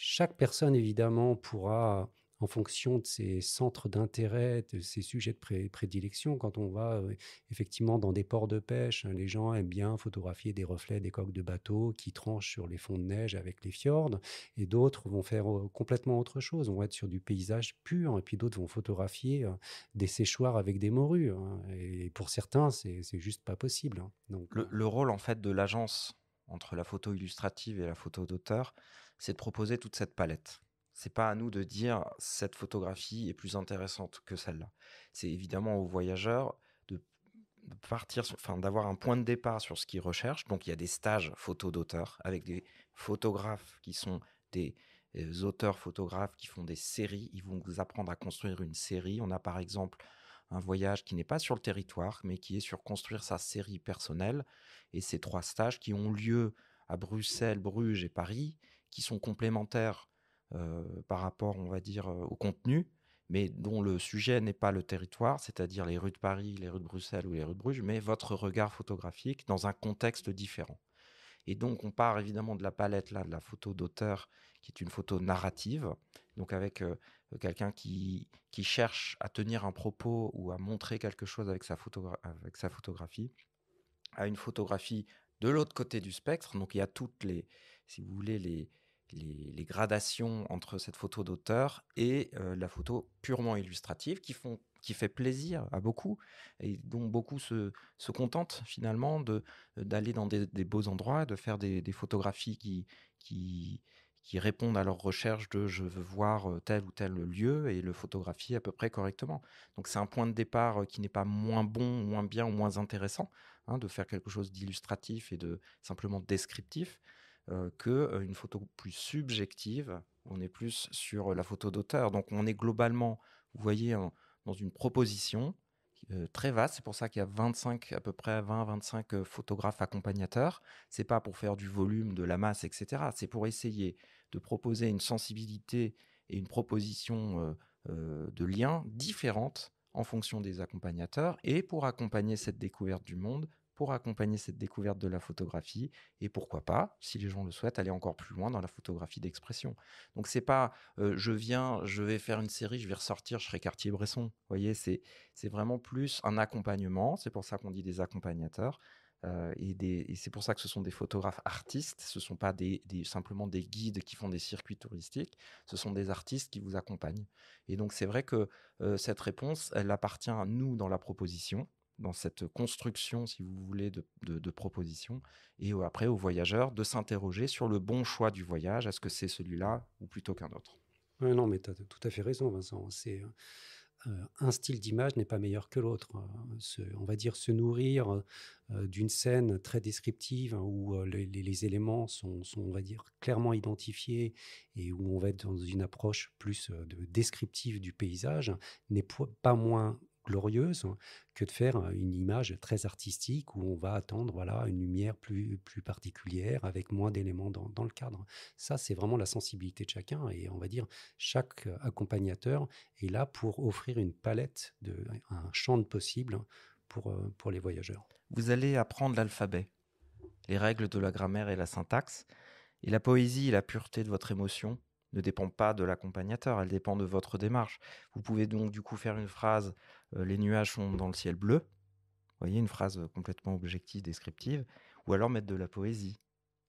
Chaque personne, évidemment, pourra, en fonction de ses centres d'intérêt, de ses sujets de prédilection, quand on va effectivement dans des ports de pêche, les gens aiment bien photographier des reflets des coques de bateaux qui tranchent sur les fonds de neige avec les fjords, et d'autres vont faire complètement autre chose, vont être sur du paysage pur, et puis d'autres vont photographier des séchoirs avec des morues. Et pour certains, c'est juste pas possible. Donc, Le rôle en fait de l'agence entre la photo illustrative et la photo d'auteur, c'est de proposer toute cette palette. C'est pas à nous de dire cette photographie est plus intéressante que celle-là. C'est évidemment aux voyageurs de partir, d'avoir un point de départ sur ce qu'ils recherchent. Donc il y a des stages photo d'auteur avec des photographes qui sont des auteurs photographes qui font des séries. Ils vont vous apprendre à construire une série. On a par exemple un voyage qui n'est pas sur le territoire, mais qui est sur construire sa série personnelle. Et ces 3 stages qui ont lieu à Bruxelles, Bruges et Paris, qui sont complémentaires par rapport, on va dire, au contenu, mais dont le sujet n'est pas le territoire, c'est-à-dire les rues de Paris, les rues de Bruxelles ou les rues de Bruges, mais votre regard photographique dans un contexte différent. Et donc, on part évidemment de la palette là, de la photo d'auteur, qui est une photo narrative, donc avec quelqu'un qui cherche à tenir un propos ou à montrer quelque chose avec sa photographie, à une photographie de l'autre côté du spectre. Donc, il y a toutes les, si vous voulez, les gradations entre cette photo d'auteur et la photo purement illustrative qui fait plaisir à beaucoup et dont beaucoup se contentent finalement d'aller dans des beaux endroits, de faire des photographies qui qui répondent à leur recherche de je veux voir tel ou tel lieu et le photographier à peu près correctement. Donc c'est un point de départ qui n'est pas moins bon, moins bien ou moins intéressant, de faire quelque chose d'illustratif et de simplement descriptif, qu'une photo plus subjective. On est plus sur la photo d'auteur. Donc on est globalement, vous voyez, dans une proposition très vaste. C'est pour ça qu'il y a 25, à peu près 20-25 photographes accompagnateurs. C'est pas pour faire du volume, de la masse, etc. C'est pour essayer de proposer une sensibilité et une proposition de liens différentes en fonction des accompagnateurs et pour accompagner cette découverte du monde, pour accompagner cette découverte de la photographie et pourquoi pas, si les gens le souhaitent, aller encore plus loin dans la photographie d'expression. Donc c'est pas je viens, je vais faire une série, je vais ressortir, je serai Cartier-Bresson. Vous voyez, c'est vraiment plus un accompagnement. C'est pour ça qu'on dit des accompagnateurs. Et c'est pour ça que ce sont des photographes artistes. Ce ne sont pas simplement des guides qui font des circuits touristiques. Ce sont des artistes qui vous accompagnent. Et donc, c'est vrai que cette réponse, elle appartient à nous dans la proposition, dans cette construction, si vous voulez, de proposition. Et après, aux voyageurs de s'interroger sur le bon choix du voyage. Est-ce que c'est celui-là ou plutôt qu'un autre? Ouais, non, mais tu as tout à fait raison, Vincent. Un style d'image n'est pas meilleur que l'autre. On va dire se nourrir d'une scène très descriptive où les éléments sont, on va dire, clairement identifiés et où on va être dans une approche plus descriptive du paysage n'est pas moins glorieuse que de faire une image très artistique où on va attendre une lumière plus particulière avec moins d'éléments dans le cadre. Ça, c'est vraiment la sensibilité de chacun et on va dire chaque accompagnateur est là pour offrir une palette, un champ de possibles pour les voyageurs. Vous allez apprendre l'alphabet, les règles de la grammaire et la syntaxe, et la poésie et la pureté de votre émotion ne dépendent pas de l'accompagnateur, elles dépendent de votre démarche. Vous pouvez donc du coup faire une phrase « les nuages sont dans le ciel bleu », vous voyez, une phrase complètement objective, descriptive, ou alors mettre de la poésie.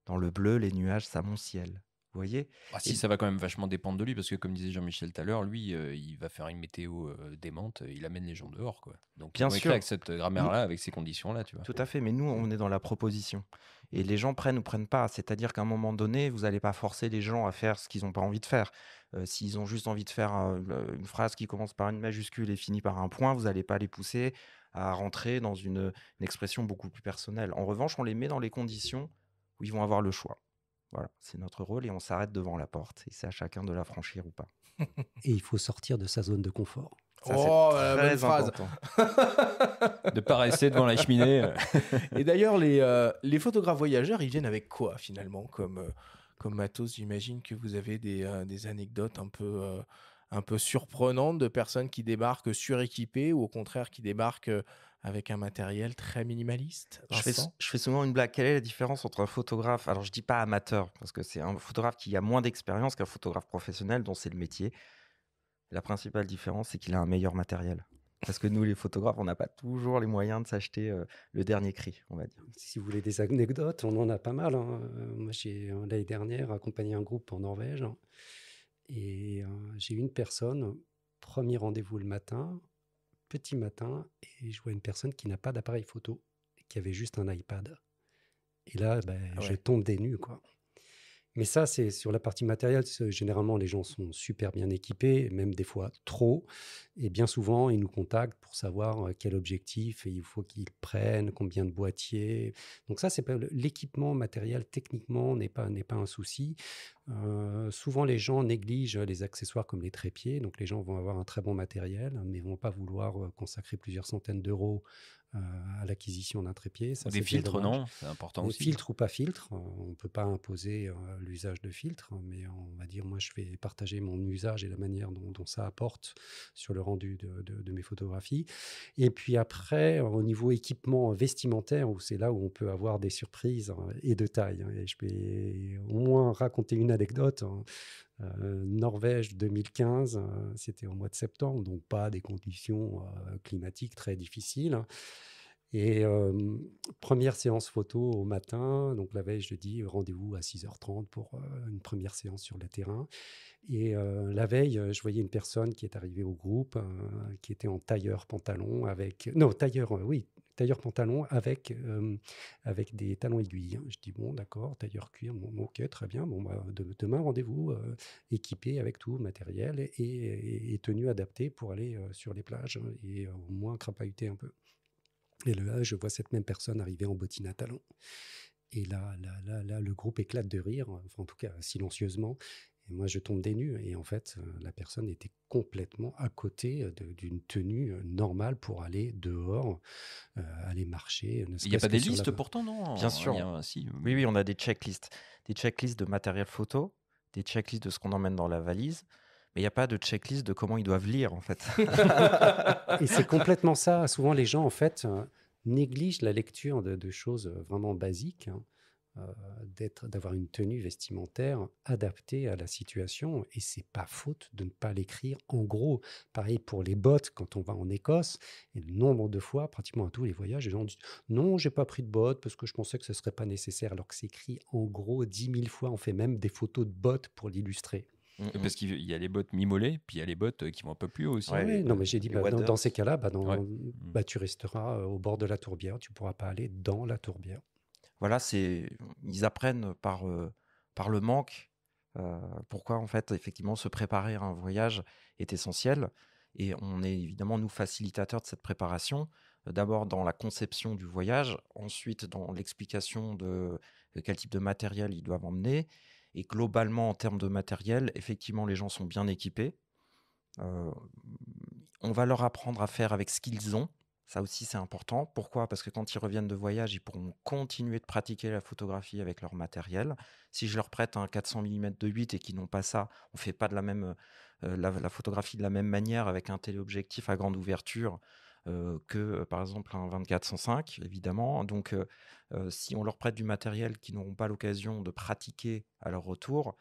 Dans le bleu, les nuages, ça mon ciel. Vous voyez? Si, ça va quand même vachement dépendre de lui, parce que comme disait Jean-Michel tout à l'heure, lui, il va faire une météo démente, il amène les gens dehors, quoi. Donc, bien sûr, avec cette grammaire-là, avec ces conditions-là, tu vois. Tout à fait, mais nous, on est dans la proposition. Et les gens prennent ou prennent pas. C'est-à-dire qu'à un moment donné, vous n'allez pas forcer les gens à faire ce qu'ils n'ont pas envie de faire. S'ils ont juste envie de faire une phrase qui commence par une majuscule et finit par un point, vous n'allez pas les pousser à rentrer dans une expression beaucoup plus personnelle. En revanche, on les met dans les conditions où ils vont avoir le choix. Voilà, c'est notre rôle et on s'arrête devant la porte. Et c'est à chacun de la franchir ou pas. Et il faut sortir de sa zone de confort. Ça, c'est très phrase. important. De ne pas rester devant la cheminée. Et d'ailleurs, les photographes voyageurs, ils viennent avec quoi finalement comme matos? J'imagine que vous avez des anecdotes un peu surprenantes de personnes qui débarquent suréquipées ou au contraire qui débarquent avec un matériel très minimaliste. Je fais souvent une blague. Quelle est la différence entre un photographe, alors je dis pas amateur, parce que c'est un photographe qui a moins d'expérience qu'un photographe professionnel dont c'est le métier. La principale différence, c'est qu'il a un meilleur matériel. Parce que nous, les photographes, on n'a pas toujours les moyens de s'acheter le dernier cri, on va dire. Si vous voulez des anecdotes, on en a pas mal. Moi, j'ai l'année dernière accompagné un groupe en Norvège et j'ai une personne, premier rendez-vous le matin, petit matin, et je vois une personne qui n'a pas d'appareil photo, qui avait juste un iPad. Et là, je tombe des nues, quoi. Mais ça, c'est sur la partie matérielle. Généralement, les gens sont super bien équipés, même des fois trop. Et bien souvent, ils nous contactent pour savoir quel objectif il faut qu'ils prennent, combien de boîtiers. Donc ça, c'est pas l'équipement matériel techniquement n'est pas un souci. Souvent, les gens négligent les accessoires comme les trépieds. Donc les gens vont avoir un très bon matériel, mais vont pas vouloir consacrer plusieurs centaines d'euros à l'acquisition d'un trépied. Ça, des filtres, non? C'est important aussi. Filtre ou pas filtre, on ne peut pas imposer l'usage de filtres, mais on va dire, moi, je vais partager mon usage et la manière dont ça apporte sur le rendu de mes photographies. Et puis après, au niveau équipement vestimentaire, c'est là où on peut avoir des surprises et de taille. Et je vais au moins raconter une anecdote. Norvège 2015, c'était au mois de septembre, donc pas des conditions climatiques très difficiles. Et première séance photo au matin, donc la veille, je dis rendez-vous à 6h30 pour une première séance sur le terrain. Et la veille, je voyais une personne qui est arrivée au groupe, qui était en tailleur pantalon tailleur tailleur pantalon avec des talons aiguilles. Je dis, bon, d'accord, tailleur cuir, bon, ok, très bien. Bon, bah, demain, rendez-vous équipé avec tout matériel et tenue adaptée pour aller sur les plages et au moins crapahuter un peu. Et là, je vois cette même personne arriver en bottines à talons. Et là, le groupe éclate de rire, enfin, en tout cas silencieusement. Et moi, je tombe des nues. Et en fait, la personne était complètement à côté d'une tenue normale pour aller dehors, aller marcher, ne Il n'y a serait-ce pas que des sur la... listes pourtant, non? Bien sûr. Si. Oui, on a des checklists. Des checklists de matériel photo, des checklists de ce qu'on emmène dans la valise. Mais il n'y a pas de checklist de comment ils doivent lire, en fait. Et c'est complètement ça. Souvent, les gens, en fait, négligent la lecture de choses vraiment basiques, hein, d'avoir une tenue vestimentaire adaptée à la situation. Et c'est pas faute de ne pas l'écrire en gros. Pareil pour les bottes, quand on va en Écosse, et le nombre de fois, pratiquement à tous les voyages, les gens disent non, j'ai pas pris de bottes parce que je pensais que ce serait pas nécessaire, alors que c'est écrit en gros 10 000 fois. On fait même des photos de bottes pour l'illustrer. Parce qu'il y a les bottes mi-mollets, puis il y a les bottes qui vont un peu plus haut aussi. Ouais, Oui, non, mais j'ai dit, les dans waders. ces cas-là, Ouais. tu resteras au bord de la tourbière, tu pourras pas aller dans la tourbière. Voilà, ils apprennent par le manque. Pourquoi, en fait, effectivement, se préparer à un voyage est essentiel. Et on est évidemment, nous, facilitateurs de cette préparation. D'abord dans la conception du voyage, ensuite dans l'explication de quel type de matériel ils doivent emmener. Et globalement, en termes de matériel, effectivement, les gens sont bien équipés. On va leur apprendre à faire avec ce qu'ils ont. Ça aussi, c'est important. Pourquoi? Parce que quand ils reviennent de voyage, ils pourront continuer de pratiquer la photographie avec leur matériel. Si je leur prête un 400 mm de 8 et qu'ils n'ont pas ça, on ne fait pas de la même, la photographie de la même manière avec un téléobjectif à grande ouverture que, par exemple, un 24-105, évidemment. Donc, si on leur prête du matériel qu'ils n'auront pas l'occasion de pratiquer à leur retour,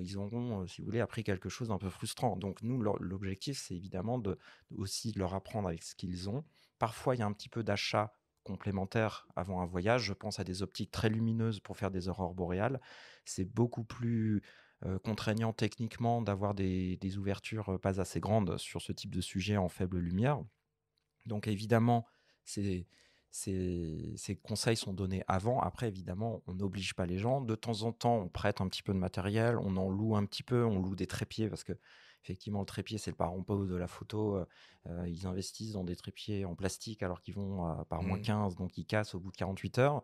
ils auront, si vous voulez, appris quelque chose d'un peu frustrant. Donc, nous, l'objectif, c'est évidemment aussi de leur apprendre avec ce qu'ils ont. Parfois, il y a un petit peu d'achat complémentaire avant un voyage. Je pense à des optiques très lumineuses pour faire des aurores boréales. C'est beaucoup plus contraignant techniquement d'avoir des ouvertures pas assez grandes sur ce type de sujet en faible lumière. Donc évidemment, ces conseils sont donnés avant. Après, évidemment, on n'oblige pas les gens. De temps en temps, on prête un petit peu de matériel, on en loue un petit peu, on loue des trépieds parce que effectivement, le trépied, c'est le parent pauvre de la photo. Ils investissent dans des trépieds en plastique alors qu'ils vont par moins 15, donc ils cassent au bout de 48 heures.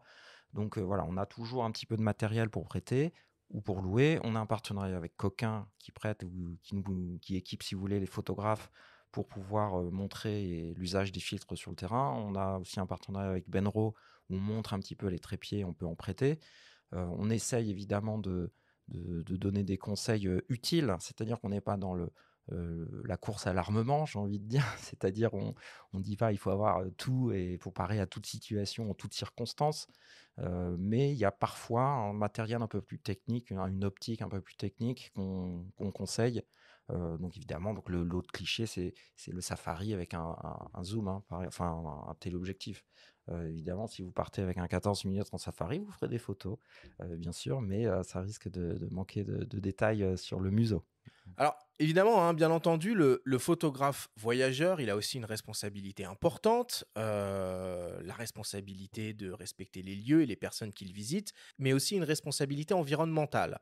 Donc voilà, on a toujours un petit peu de matériel pour prêter ou pour louer. On a un partenariat avec Coquin qui prête ou qui équipe, si vous voulez, les photographes pour pouvoir montrer l'usage des filtres sur le terrain. On a aussi un partenariat avec Benro où on montre un petit peu les trépieds, on peut en prêter. On essaye évidemment de donner des conseils utiles, c'est-à-dire qu'on n'est pas dans la course à l'armement, j'ai envie de dire. C'est-à-dire on ne dit pas il faut avoir tout et pour parer à toute situation, en toutes circonstances. Mais il y a parfois un matériel un peu plus technique, une optique un peu plus technique qu'on conseille. Donc évidemment, l'autre cliché, c'est le safari avec un zoom, hein, enfin un téléobjectif. Évidemment, si vous partez avec un 14 mm en safari, vous ferez des photos, bien sûr, mais ça risque de manquer de détails sur le museau. Alors, évidemment, hein, bien entendu, le photographe voyageur, il a aussi une responsabilité importante, la responsabilité de respecter les lieux et les personnes qu'il visite, mais aussi une responsabilité environnementale.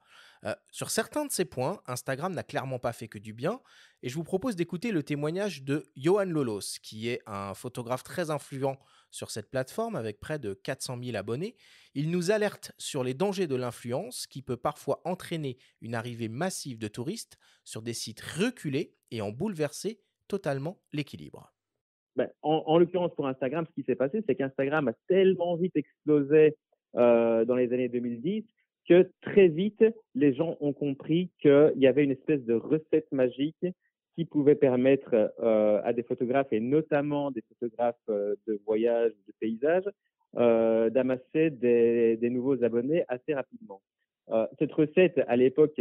Sur certains de ces points, Instagram n'a clairement pas fait que du bien, et je vous propose d'écouter le témoignage de Johan Lolos, qui est un photographe très influent sur cette plateforme avec près de 400 000 abonnés. Il nous alerte sur les dangers de l'influence qui peut parfois entraîner une arrivée massive de touristes sur des sites reculés et en bouleverser totalement l'équilibre. En l'occurrence, pour Instagram, ce qui s'est passé, c'est qu'Instagram a tellement vite explosé dans les années 2010 que très vite, les gens ont compris qu'il y avait une espèce de recette magique qui pouvait permettre à des photographes, et notamment des photographes de voyage, de paysage, d'amasser des nouveaux abonnés assez rapidement. Cette recette, à l'époque,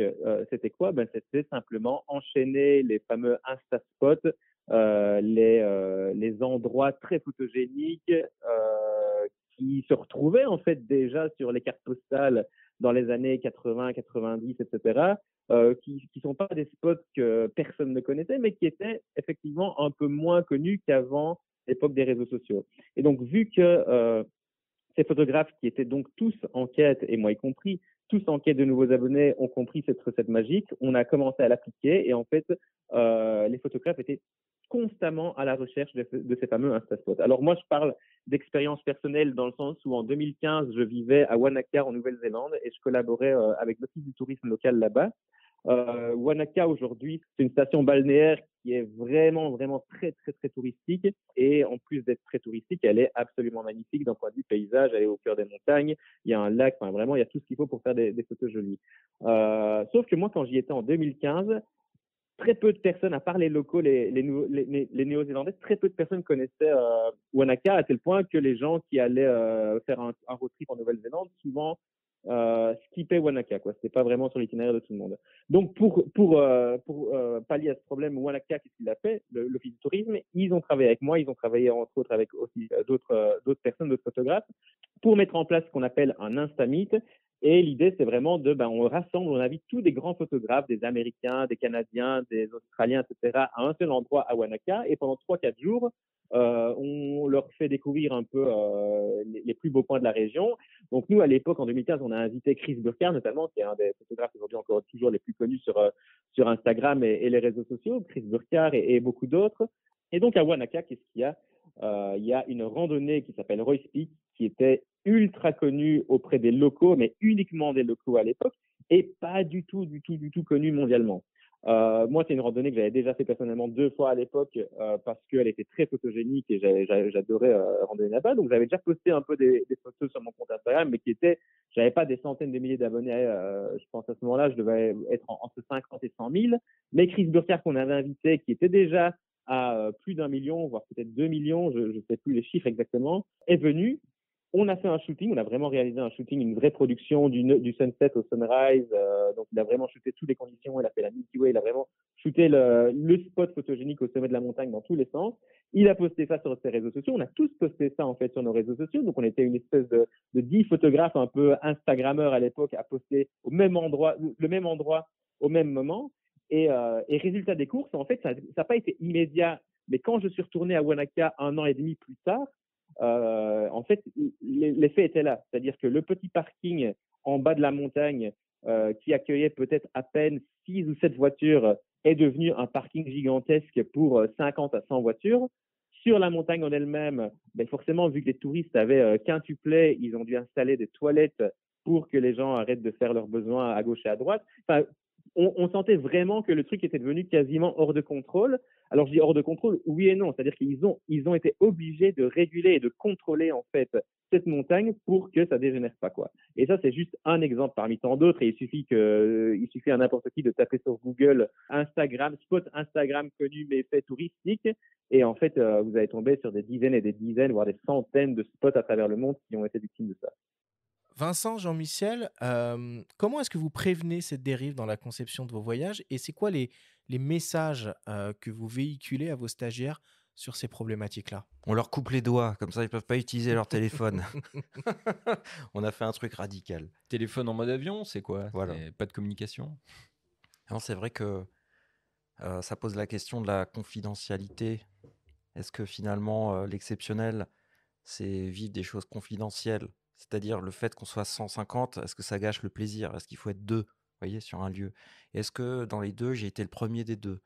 c'était quoi? C'était simplement enchaîner les fameux Insta-spots, les endroits très photogéniques qui se retrouvaient en fait déjà sur les cartes postales dans les années 80, 90, etc., qui sont pas des spots que personne ne connaissait, mais qui étaient effectivement un peu moins connus qu'avant l'époque des réseaux sociaux. Et donc, vu que ces photographes qui étaient donc tous en quête, et moi y compris, tous en quête de nouveaux abonnés, ont compris cette recette magique. On a commencé à l'appliquer et en fait, les photographes étaient constamment à la recherche de ces fameux Instaspots. Alors moi, je parle d'expérience personnelle dans le sens où en 2015, je vivais à Wanaka en Nouvelle-Zélande et je collaborais avec l'Office du tourisme local là-bas. Wanaka aujourd'hui, c'est une station balnéaire qui est vraiment, vraiment très, très, très touristique. Et en plus d'être très touristique, elle est absolument magnifique d'un point de vue paysage. Elle est au cœur des montagnes. Il y a un lac. Enfin, vraiment, il y a tout ce qu'il faut pour faire des photos jolies. Sauf que moi, quand j'y étais en 2015, très peu de personnes, à part les locaux, les Néo-Zélandais, très peu de personnes connaissaient Wanaka, à tel point que les gens qui allaient faire un road trip en Nouvelle-Zélande, souvent skippaient Wanaka, quoi. C'était pas vraiment sur l'itinéraire de tout le monde. Donc pour pallier à ce problème, Wanaka, qu'est-ce qu'il a fait, l'Office du tourisme? Ils ont travaillé avec moi, ils ont travaillé entre autres avec aussi d'autres personnes, d'autres photographes, pour mettre en place ce qu'on appelle un Instamit. Et l'idée, c'est vraiment on rassemble, on invite tous des grands photographes, des Américains, des Canadiens, des Australiens, etc., à un seul endroit à Wanaka. Et pendant 3-4 jours, on leur fait découvrir un peu les plus beaux points de la région. Donc nous, à l'époque, en 2015, on a invité Chris Burkhardt, notamment, qui est un des photographes aujourd'hui encore toujours les plus connus sur Instagram et les réseaux sociaux, Chris Burkhardt et beaucoup d'autres. Et donc à Wanaka, qu'est-ce qu'il y a? Il y a une randonnée qui s'appelle Roy's Peak, qui était ultra connue auprès des locaux, mais uniquement des locaux à l'époque, et pas du tout connue mondialement. Moi, c'est une randonnée que j'avais déjà fait personnellement 2 fois à l'époque parce qu'elle était très photogénique et j'adorais randonner là-bas. Donc, j'avais déjà posté un peu des photos sur mon compte Instagram, mais j'avais pas des centaines de milliers d'abonnés. Je pense à ce moment-là, je devais être entre 50 et 100 000. Mais Chris Burkhardt, qu'on avait invité, qui était déjà à plus d'1 million, voire peut-être 2 millions, je ne sais plus les chiffres exactement, est venu. On a fait un shooting, on a vraiment réalisé un shooting, une vraie production du sunset au sunrise. Donc, il a vraiment shooté toutes les conditions. Il a fait la Milky Way, il a vraiment shooté le spot photogénique au sommet de la montagne dans tous les sens. Il a posté ça sur ses réseaux sociaux. On a tous posté ça, en fait, sur nos réseaux sociaux. Donc, on était une espèce de 10 photographes un peu Instagrammeurs à l'époque à poster le même endroit, au même moment. Et résultat des courses, en fait, ça n'a pas été immédiat. Mais quand je suis retourné à Wanaka 1 an et demi plus tard, en fait, l'effet était là. C'est-à-dire que le petit parking en bas de la montagne qui accueillait peut-être à peine 6 ou 7 voitures est devenu un parking gigantesque pour 50 à 100 voitures. Sur la montagne en elle-même, forcément, vu que les touristes avaient quintuplé, ils ont dû installer des toilettes pour que les gens arrêtent de faire leurs besoins à gauche et à droite. Enfin, on sentait vraiment que le truc était devenu quasiment hors de contrôle. Alors, je dis hors de contrôle, oui et non. C'est-à-dire qu'ils ont été obligés de réguler et de contrôler, en fait, cette montagne pour que ça dégénère pas, quoi. Et ça, c'est juste un exemple parmi tant d'autres. Et il suffit à n'importe qui de taper sur Google spot Instagram connu mais fait touristique. Et en fait, vous allez tomber sur des dizaines et des dizaines, voire des centaines de spots à travers le monde qui ont été victimes de ça. Vincent, Jean-Michel, comment est-ce que vous prévenez cette dérive dans la conception de vos voyages et c'est quoi les messages que vous véhiculez à vos stagiaires sur ces problématiques-là? On leur coupe les doigts, comme ça ils peuvent pas utiliser leur téléphone. On a fait un truc radical. Téléphone en mode avion, c'est quoi? Voilà. Pas de communication? Alors, c'est vrai que ça pose la question de la confidentialité. Est-ce que finalement l'exceptionnel, c'est vivre des choses confidentielles? C'est-à-dire le fait qu'on soit 150, est-ce que ça gâche le plaisir? Est-ce qu'il faut être 2, vous voyez, sur un lieu? Et est-ce que dans les 2, j'ai été le premier des 2?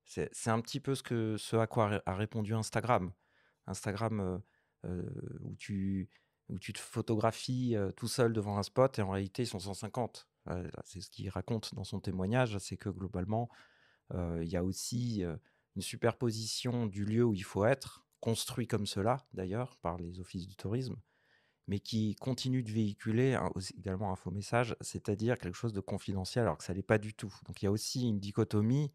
C'est un petit peu ce à quoi a répondu Instagram. Instagram, où tu te photographies tout seul devant un spot et en réalité, ils sont 150. C'est ce qu'il raconte dans son témoignage, c'est que globalement, il y a aussi une superposition du lieu où il faut être, construit comme cela d'ailleurs par les offices du tourisme, mais qui continue de véhiculer également un faux message, c'est-à-dire quelque chose de confidentiel alors que ça l'est pas du tout. Donc il y a aussi une dichotomie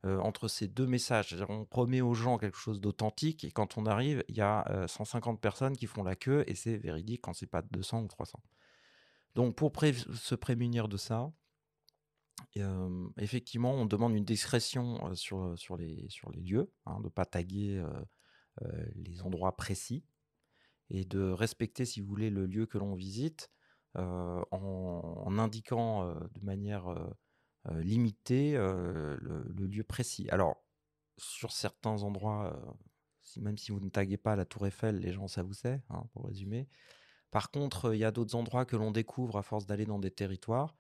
entre ces 2 messages. C'est-à-dire on promet aux gens quelque chose d'authentique et quand on arrive, il y a 150 personnes qui font la queue et c'est véridique quand c'est pas 200 ou 300. Donc pour se prémunir de ça, effectivement, on demande une discrétion sur les lieux, de ne pas taguer les endroits précis et de respecter, si vous voulez, le lieu que l'on visite en indiquant de manière limitée le lieu précis. Alors, sur certains endroits, même si vous ne taguez pas la Tour Eiffel, les gens, ça vous sait, hein, pour résumer. Par contre, il y a d'autres endroits que l'on découvre à force d'aller dans des territoires.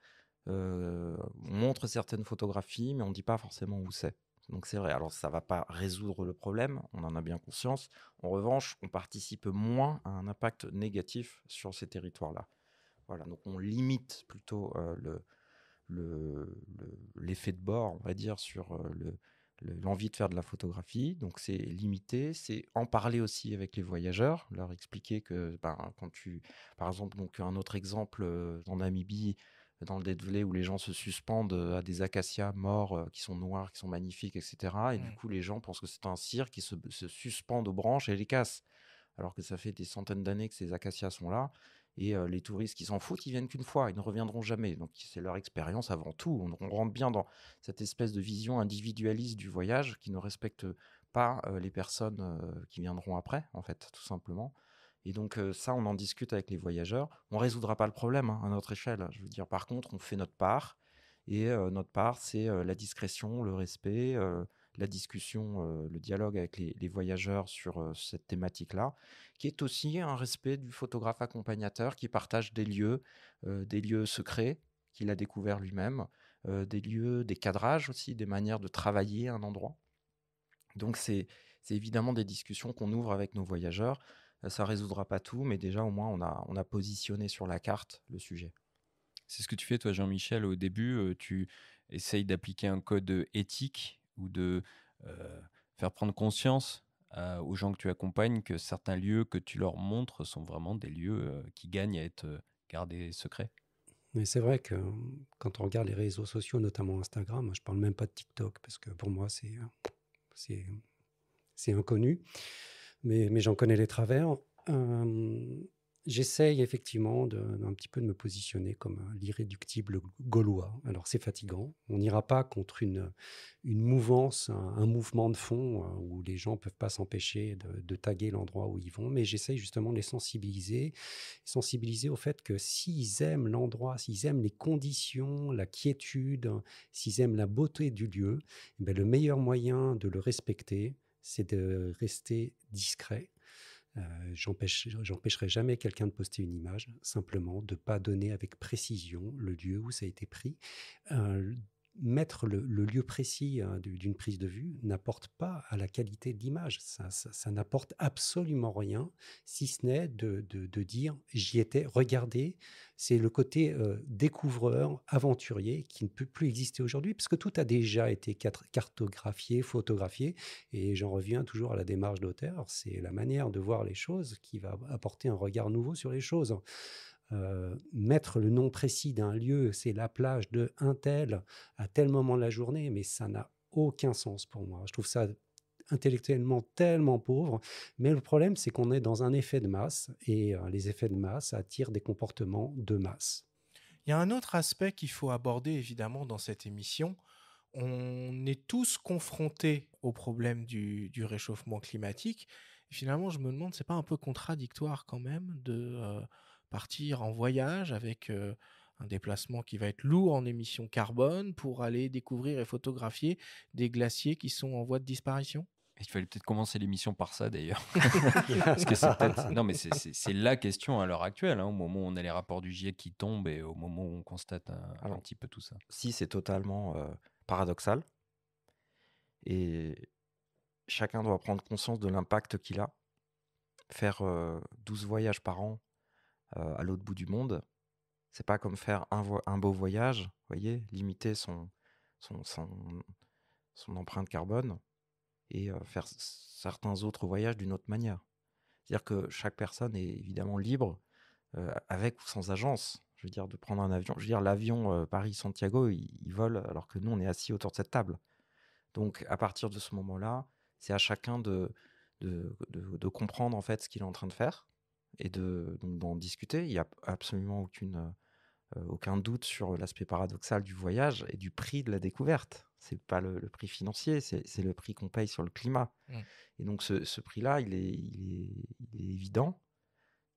On montre certaines photographies, mais on ne dit pas forcément où c'est. Donc c'est vrai. Alors ça ne va pas résoudre le problème, on en a bien conscience. En revanche, on participe moins à un impact négatif sur ces territoires-là. Voilà, donc on limite plutôt l'effet de bord, on va dire, sur l'envie de faire de la photographie. Donc c'est limité, c'est en parler aussi avec les voyageurs, leur expliquer que quand par exemple, donc un autre exemple en Namibie, dans le Dédvelé, où les gens se suspendent à des acacias morts qui sont noirs, qui sont magnifiques, etc. Et du coup, les gens pensent que c'est un cirque, qui se suspendent aux branches et les cassent. Alors que ça fait des centaines d'années que ces acacias sont là. Et les touristes qui s'en foutent, ils viennent qu'une fois, ils ne reviendront jamais. Donc c'est leur expérience avant tout. On rentre bien dans cette espèce de vision individualiste du voyage qui ne respecte pas les personnes qui viendront après, en fait, tout simplement. Et donc ça, on en discute avec les voyageurs. On ne résoudra pas le problème à notre échelle. Je veux dire, par contre, on fait notre part. Et notre part, c'est la discrétion, le respect, la discussion, le dialogue avec les voyageurs sur cette thématique-là, qui est aussi un respect du photographe accompagnateur qui partage des lieux secrets qu'il a découverts lui-même, des lieux, des cadrages aussi, des manières de travailler un endroit. Donc c'est évidemment des discussions qu'on ouvre avec nos voyageurs. Ça ne résoudra pas tout, mais déjà au moins on a positionné sur la carte le sujet. C'est ce que tu fais, toi, Jean-Michel, au début. Tu essayes d'appliquer un code éthique ou de faire prendre conscience aux gens que tu accompagnes que certains lieux que tu leur montres sont vraiment des lieux qui gagnent à être gardés secrets. Mais c'est vrai que quand on regarde les réseaux sociaux, notamment Instagram, je ne parle même pas de TikTok parce que pour moi, c'est inconnu, mais j'en connais les travers. J'essaye effectivement d'un petit peu de me positionner comme l'irréductible gaulois. Alors c'est fatigant, on n'ira pas contre une mouvance, un mouvement de fond où les gens ne peuvent pas s'empêcher de taguer l'endroit où ils vont, mais j'essaye justement de les sensibiliser au fait que s'ils aiment l'endroit, s'ils aiment les conditions, la quiétude, s'ils aiment la beauté du lieu, eh bien, le meilleur moyen de le respecter, c'est de rester discret. J'empêcherai jamais quelqu'un de poster une image, simplement de ne pas donner avec précision le lieu où ça a été pris. Mettre le lieu précis d'une prise de vue n'apporte pas à la qualité de l'image. Ça n'apporte absolument rien, si ce n'est de dire « j'y étais, regardez ». C'est le côté découvreur, aventurier qui ne peut plus exister aujourd'hui parce que tout a déjà été cartographié, photographié. Et j'en reviens toujours à la démarche d'auteur. C'est la manière de voir les choses qui va apporter un regard nouveau sur les choses. Mettre le nom précis d'un lieu, c'est la plage de un tel à tel moment de la journée, mais ça n'a aucun sens pour moi. Je trouve ça intellectuellement tellement pauvre, mais le problème c'est qu'on est dans un effet de masse et les effets de masse attirent des comportements de masse. Il y a un autre aspect qu'il faut aborder évidemment dans cette émission. On est tous confrontés au problème du réchauffement climatique. Et finalement, je me demande, c'est pas un peu contradictoire quand même de partir en voyage avec un déplacement qui va être lourd en émissions carbone pour aller découvrir et photographier des glaciers qui sont en voie de disparition? Il fallait peut-être commencer l'émission par ça d'ailleurs. Parce que c'est peut-être... Non, mais c'est la question à l'heure actuelle, au moment où on a les rapports du GIEC qui tombent et au moment où on constate un petit peu tout ça. Si, c'est totalement paradoxal. Et chacun doit prendre conscience de l'impact qu'il a. Faire 12 voyages par an à l'autre bout du monde, c'est pas comme faire un beau voyage, vous voyez, limiter son empreinte carbone et faire certains autres voyages d'une autre manière. C'est-à-dire que chaque personne est évidemment libre, avec ou sans agence, je veux dire, de prendre un avion. Je veux dire, l'avion Paris-Santiago, il vole alors que nous, on est assis autour de cette table. Donc, à partir de ce moment-là, c'est à chacun de comprendre en fait ce qu'il est en train de faire et donc d'en discuter. Il n'y a absolument aucun doute sur l'aspect paradoxal du voyage et du prix de la découverte. C'est pas le prix financier, c'est le prix qu'on paye sur le climat. Et donc ce prix-là, il est évident.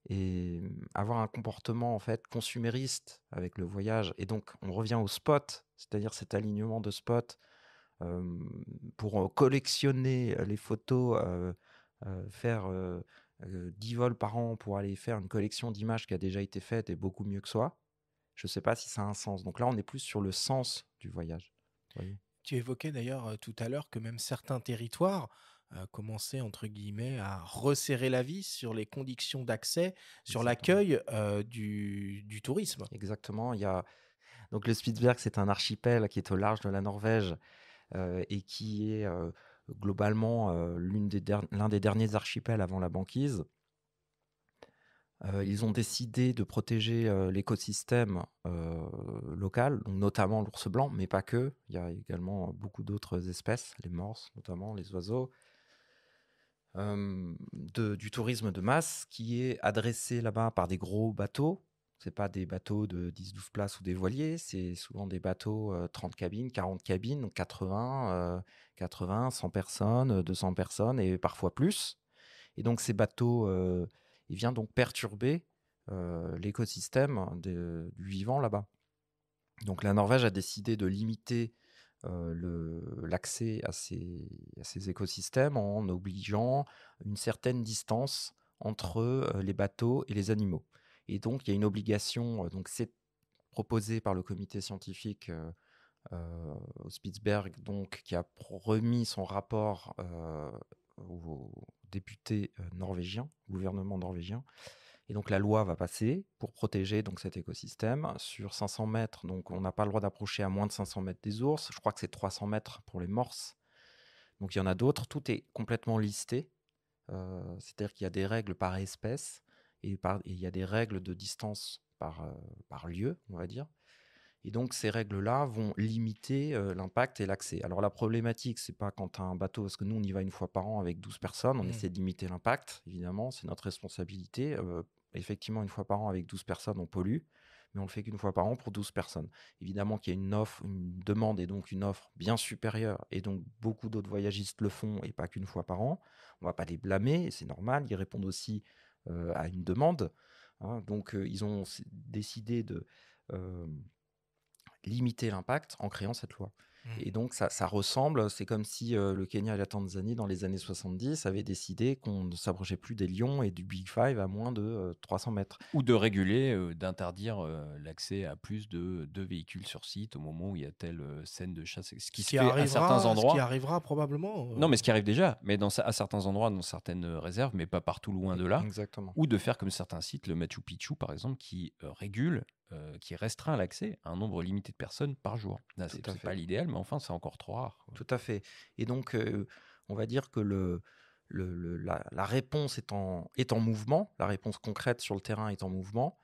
Et avoir un comportement en fait consumériste avec le voyage, et donc on revient au spot, c'est-à-dire cet alignement de spots pour collectionner les photos faire 10 vols par an pour aller faire une collection d'images qui a déjà été faite est beaucoup mieux que soi. Je ne sais pas si ça a un sens. Donc là, on est plus sur le sens du voyage. Vous voyez. Tu évoquais d'ailleurs tout à l'heure que même certains territoires commençaient, entre guillemets, à resserrer la vis sur les conditions d'accès, sur Exactement. l'accueil du tourisme. Exactement. Donc le Spitzberg, c'est un archipel qui est au large de la Norvège et qui est globalement l'un des derniers archipels avant la banquise. Ils ont décidé de protéger l'écosystème local, donc notamment l'ours blanc, mais pas que. Il y a également beaucoup d'autres espèces, les morses notamment, les oiseaux. Du tourisme de masse qui est adressé là-bas par des gros bateaux. Ce n'est pas des bateaux de 10-12 places ou des voiliers, c'est souvent des bateaux 30 cabines, 40 cabines, donc 80, 100 personnes, 200 personnes et parfois plus. Et donc ces bateaux, ils viennent donc perturber l'écosystème du vivant là-bas. Donc la Norvège a décidé de limiter l'accès à ces écosystèmes en obligeant une certaine distance entre les bateaux et les animaux. Et donc, il y a une obligation, donc c'est proposé par le comité scientifique au Spitzberg, donc, qui a remis son rapport aux députés norvégiens, au gouvernement norvégien. Et donc la loi va passer pour protéger donc cet écosystème sur 500 mètres. Donc on n'a pas le droit d'approcher à moins de 500 mètres des ours. Je crois que c'est 300 mètres pour les morses. Donc il y en a d'autres. Tout est complètement listé. C'est-à-dire qu'il y a des règles par espèce et il y a des règles de distance par lieu, on va dire. Et donc ces règles-là vont limiter l'impact et l'accès. Alors la problématique, c'est pas quand tu as un bateau, parce que nous on y va une fois par an avec 12 personnes, on essaie de limiter l'impact, évidemment, c'est notre responsabilité. Effectivement, une fois par an avec 12 personnes, on pollue, mais on le fait qu'une fois par an pour 12 personnes. Évidemment qu'il y a une demande et donc une offre bien supérieure, et donc beaucoup d'autres voyagistes le font, et pas qu'une fois par an. On va pas les blâmer, c'est normal, ils répondent aussi à une demande. Hein. Donc ils ont décidé de limiter l'impact en créant cette loi. Et donc, ça ressemble, c'est comme si le Kenya et la Tanzanie, dans les années 70, avaient décidé qu'on ne s'approchait plus des lions et du Big Five à moins de 300 mètres. Ou de réguler, d'interdire l'accès à plus de véhicules sur site au moment où il y a telle scène de chasse. Ce qui se fait à certains endroits. Ce qui arrivera probablement. Non, mais ce qui arrive déjà, mais à certains endroits, dans certaines réserves, mais pas partout loin de là. Exactement. Ou de faire comme certains sites, le Machu Picchu par exemple, qui régule, qui restreint l'accès à un nombre limité de personnes par jour. Là, c'est pas l'idéal, mais enfin, c'est encore trop rare. Tout à fait. Et donc, on va dire que la réponse est en mouvement, la réponse concrète sur le terrain est en mouvement.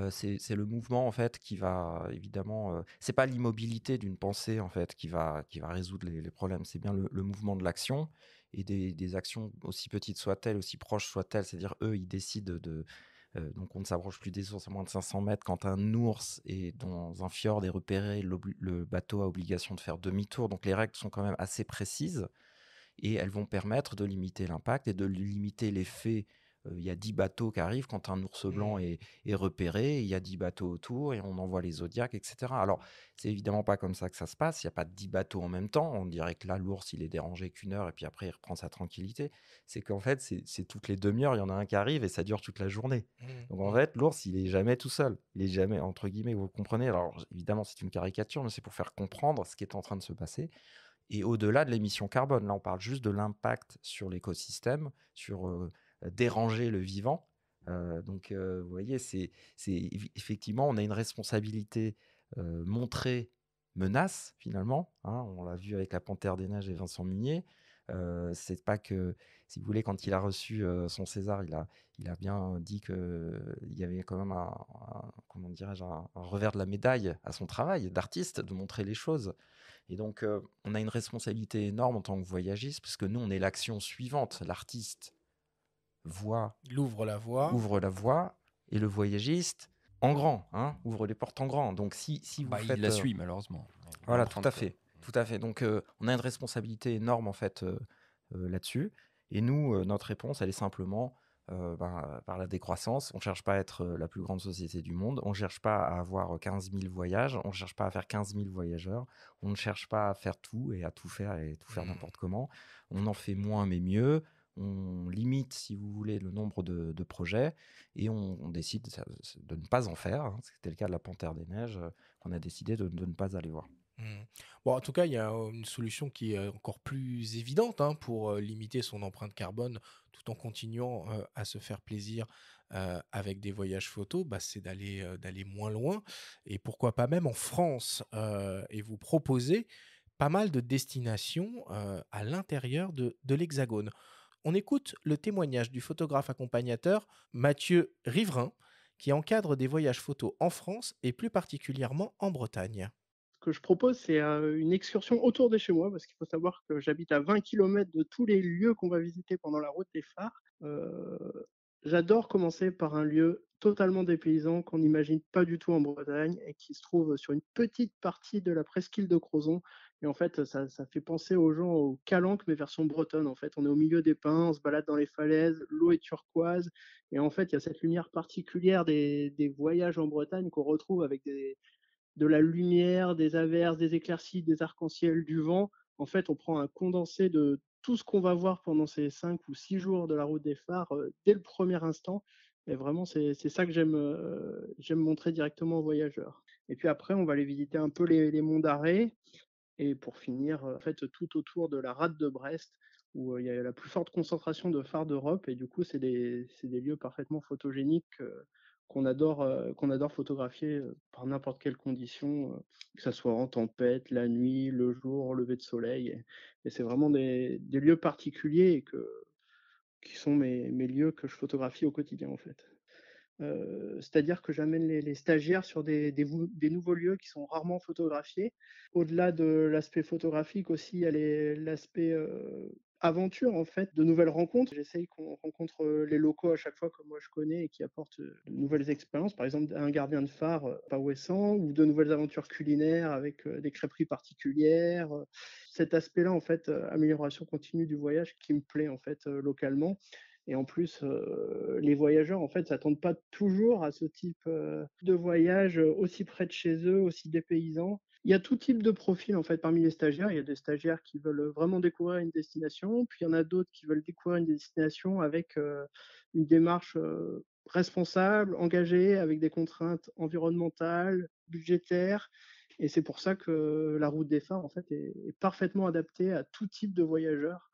C'est le mouvement en fait qui va évidemment. C'est pas l'immobilité d'une pensée en fait qui va résoudre les problèmes. C'est bien le mouvement de l'action et des actions aussi petites soient-elles, aussi proches soient-elles. C'est-à-dire eux, ils décident donc on ne s'approche plus des ours à moins de 500 mètres. Quand un ours est dans un fjord et repéré, le bateau a obligation de faire demi-tour. Donc les règles sont quand même assez précises et elles vont permettre de limiter l'impact et de limiter l'effet. Il y a 10 bateaux qui arrivent quand un ours blanc est repéré, il y a 10 bateaux autour et on envoie les zodiacs, etc. Alors, c'est évidemment pas comme ça que ça se passe, il n'y a pas 10 bateaux en même temps, on dirait que là, l'ours, il est dérangé qu'une heure et puis après, il reprend sa tranquillité. C'est qu'en fait, c'est toutes les demi-heures, il y en a un qui arrive et ça dure toute la journée. Donc en fait, l'ours, il est jamais tout seul, il est jamais, entre guillemets, vous comprenez. Alors, évidemment, c'est une caricature, mais c'est pour faire comprendre ce qui est en train de se passer. Et au-delà de l'émission carbone, là, on parle juste de l'impact sur l'écosystème, sur déranger le vivant. Donc, vous voyez, effectivement, on a une responsabilité montrée menace, finalement. Hein, on l'a vu avec la Panthère des Neiges et Vincent Munier. C'est pas que, si vous voulez, quand il a reçu son César, il a bien dit qu'il y avait quand même comment dirais-je, un revers de la médaille à son travail d'artiste, de montrer les choses. Et donc, on a une responsabilité énorme en tant que voyagiste, parce que nous, on est l'action suivante. L'artiste ouvre la voie, et le voyagiste, en grand, hein, ouvre les portes en grand. Donc, si vous faites... Il la suit, malheureusement. Voilà, tout à fait. Tout à fait. Donc, on a une responsabilité énorme, en fait, là-dessus. Et nous, notre réponse, elle est simplement... par la décroissance, on ne cherche pas à être la plus grande société du monde, on ne cherche pas à avoir 15 000 voyages, on ne cherche pas à faire 15 000 voyageurs, on ne cherche pas à faire tout et à tout faire et tout faire n'importe comment. On en fait moins mais mieux, on limite, si vous voulez, le nombre de projets et on décide de ne pas en faire, hein. C'était le cas de la Panthère des Neiges, qu'on a décidé de ne pas aller voir. Mmh. Bon, en tout cas, il y a une solution qui est encore plus évidente hein, pour limiter son empreinte carbone tout en continuant à se faire plaisir avec des voyages photos, bah, c'est d'aller moins loin et pourquoi pas même en France et vous proposer pas mal de destinations à l'intérieur de l'Hexagone. On écoute le témoignage du photographe accompagnateur Mathieu Riverain qui encadre des voyages photos en France et plus particulièrement en Bretagne. Ce que je propose, c'est une excursion autour de chez moi, parce qu'il faut savoir que j'habite à 20 kilomètres de tous les lieux qu'on va visiter pendant la route des phares. J'adore commencer par un lieu totalement dépaysant qu'on n'imagine pas du tout en Bretagne et qui se trouve sur une petite partie de la presqu'île de Crozon. Et en fait, ça fait penser aux gens au Calanque, mais version bretonne. En fait, on est au milieu des pins, on se balade dans les falaises, l'eau est turquoise. Et en fait, il y a cette lumière particulière des voyages en Bretagne qu'on retrouve avec de la lumière, des averses, des éclaircies, des arcs-en-ciel, du vent. En fait, on prend un condensé de tout ce qu'on va voir pendant ces 5 ou 6 jours de la route des phares dès le premier instant. Et vraiment, c'est ça que j'aime montrer directement aux voyageurs. Et puis après, on va aller visiter un peu les monts d'Arrée. Et pour finir, en fait, tout autour de la rade de Brest, où il y a la plus forte concentration de phares d'Europe. Et du coup, c'est des lieux parfaitement photogéniques qu'on adore photographier par n'importe quelle condition, que ça soit en tempête, la nuit, le jour, au lever de soleil. Et c'est vraiment des lieux particuliers qui sont mes lieux que je photographie au quotidien, en fait. C'est-à-dire que j'amène les stagiaires sur des nouveaux lieux qui sont rarement photographiés. Au-delà de l'aspect photographique aussi, il y a l'aspect aventure, en fait, de nouvelles rencontres. J'essaye qu'on rencontre les locaux à chaque fois que moi je connais et qui apportent de nouvelles expériences. Par exemple, un gardien de phare pas ouessant ou de nouvelles aventures culinaires avec des crêperies particulières. Cet aspect-là, en fait, amélioration continue du voyage qui me plaît, en fait, localement. Et en plus, les voyageurs, en fait, s'attendent pas toujours à ce type de voyage aussi près de chez eux, aussi dépaysant. Il y a tout type de profil, en fait, parmi les stagiaires. Il y a des stagiaires qui veulent vraiment découvrir une destination, puis il y en a d'autres qui veulent découvrir une destination avec une démarche responsable, engagée, avec des contraintes environnementales, budgétaires. Et c'est pour ça que la route des phares, en fait, est parfaitement adaptée à tout type de voyageurs.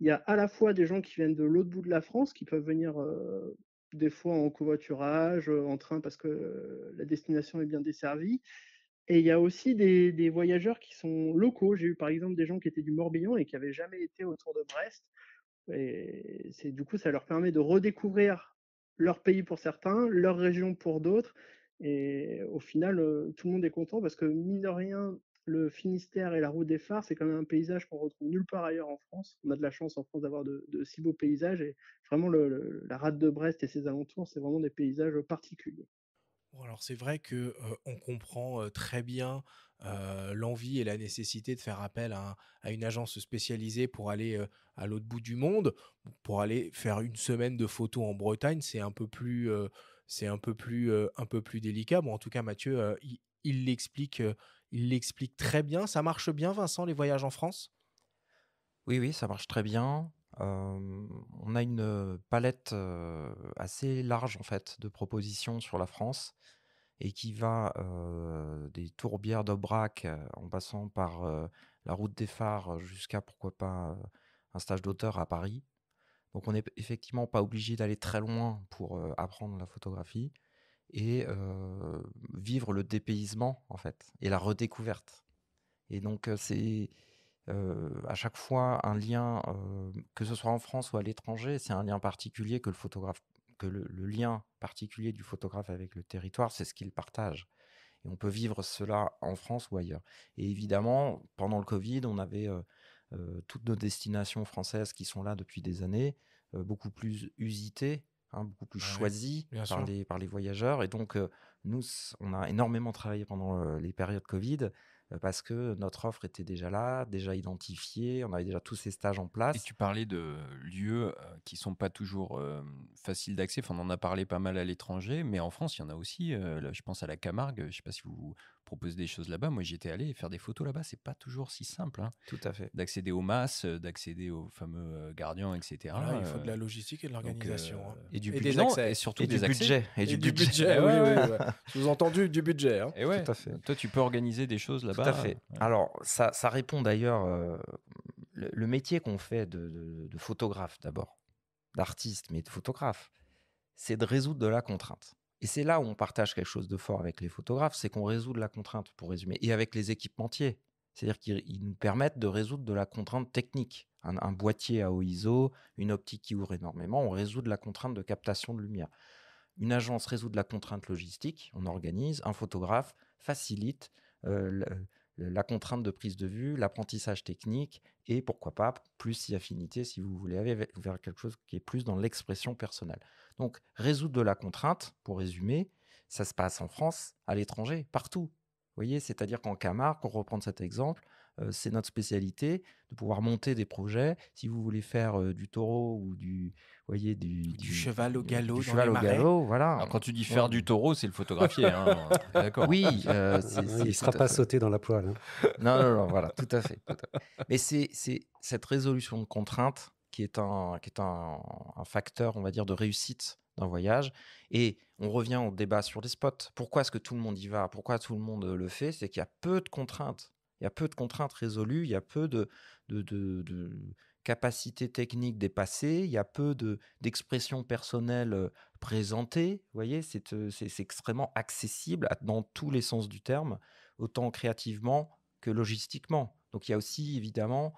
Il y a à la fois des gens qui viennent de l'autre bout de la France, qui peuvent venir des fois en covoiturage, en train parce que la destination est bien desservie. Et il y a aussi des voyageurs qui sont locaux. J'ai eu par exemple des gens qui étaient du Morbihan et qui n'avaient jamais été autour de Brest. Et du coup, ça leur permet de redécouvrir leur pays pour certains, leur région pour d'autres. Et au final, tout le monde est content parce que, mine de rien, le Finistère et la route des phares, c'est quand même un paysage qu'on retrouve nulle part ailleurs en France. On a de la chance en France d'avoir de si beaux paysages. Et vraiment, la rade de Brest et ses alentours, c'est vraiment des paysages particuliers. Bon, alors c'est vrai que on comprend très bien l'envie et la nécessité de faire appel à une agence spécialisée pour aller à l'autre bout du monde, pour aller faire une semaine de photos en Bretagne, un peu plus délicat. Bon, en tout cas, Mathieu, il l'explique très bien. Ça marche bien, Vincent, les voyages en France? Oui, oui, ça marche très bien. On a une palette assez large en fait de propositions sur la France et qui va des tourbières d'Aubrac en passant par la route des phares jusqu'à pourquoi pas un stage d'auteur à Paris. Donc on n'est effectivement pas obligé d'aller très loin pour apprendre la photographie et vivre le dépaysement en fait et la redécouverte. Et donc c'est à chaque fois un lien, que ce soit en France ou à l'étranger, c'est un lien particulier que le lien particulier du photographe avec le territoire, c'est ce qu'il partage. Et on peut vivre cela en France ou ailleurs. Et évidemment, pendant le Covid, on avait toutes nos destinations françaises qui sont là depuis des années, beaucoup plus usitées, hein, beaucoup plus Ah ouais, choisies bien sûr. par les voyageurs. Et donc, nous, on a énormément travaillé pendant les périodes Covid parce que notre offre était déjà là, déjà identifiée, on avait déjà tous ces stages en Et place. tu parlais de lieux qui sont pas toujours faciles d'accès. Enfin, on en a parlé pas mal à l'étranger, mais en France, il y en a aussi. Là, je pense à la Camargue. Je sais pas si vous proposer des choses là-bas. Moi, j'y étais allé faire des photos là-bas. C'est pas toujours si simple hein, Tout à fait. d'accéder aux masses, d'accéder aux fameux gardiens, etc. Voilà, il faut de la logistique et de l'organisation. Hein. Et du Et budget. des accès. Et surtout Et des du accès. budget. Et du budget. oui, Ouais, oui, ouais. ouais. Sous-entendu, du budget. Hein. Et ouais, Tout à fait. toi, tu peux organiser des choses Tout là-bas. à fait. Alors, ça répond d'ailleurs, le métier qu'on fait de photographe d'abord, d'artiste, mais de photographe, c'est de résoudre de la contrainte. Et c'est là où on partage quelque chose de fort avec les photographes, c'est qu'on résout de la contrainte, pour résumer, et avec les équipementiers. C'est-à-dire qu'ils nous permettent de résoudre de la contrainte technique. Un boîtier à haut ISO, une optique qui ouvre énormément, on résout de la contrainte de captation de lumière. Une agence résout de la contrainte logistique, on organise, un photographe facilite la contrainte de prise de vue, l'apprentissage technique et pourquoi pas plus si affinité si vous voulez aller vers quelque chose qui est plus dans l'expression personnelle. Donc résoudre de la contrainte, pour résumer, ça se passe en France, à l'étranger, partout. Vous voyez, c'est-à-dire qu'en Camargue, pour reprendre cet exemple, c'est notre spécialité de pouvoir monter des projets. Si vous voulez faire du taureau ou du cheval au galop du dans cheval les au marais. galop, voilà. Alors, quand tu dis faire du taureau, c'est le photographier. Hein. D'accord. Oui, Il ne sera pas sauté dans la poêle. Hein. Non, voilà, tout à fait. Mais c'est cette résolution de contrainte qui est un facteur, on va dire, de réussite d'un voyage. Et on revient au débat sur les spots. Pourquoi est-ce que tout le monde y va? Pourquoi tout le monde le fait? C'est qu'il y a peu de contraintes. Il y a peu de contraintes résolues, il y a peu de capacités techniques dépassées, il y a peu d'expressions personnelles présentées. Vous voyez, c'est extrêmement accessible dans tous les sens du terme, autant créativement que logistiquement. Donc il y a aussi évidemment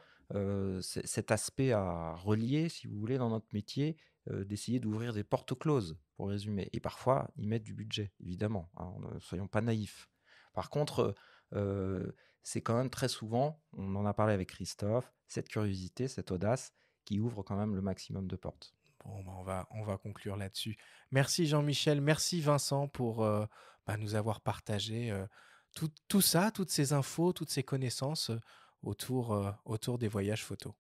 cet aspect à relier, si vous voulez, dans notre métier, d'essayer d'ouvrir des portes closes, pour résumer. Et parfois, y mettre du budget, évidemment. Hein, ne soyons pas naïfs. Par contre, c'est quand même très souvent, on en a parlé avec Christophe, cette curiosité, cette audace qui ouvre quand même le maximum de portes. Bon, on va conclure là-dessus. Merci Jean-Michel, merci Vincent pour nous avoir partagé tout ça, toutes ces infos, toutes ces connaissances autour des voyages photos.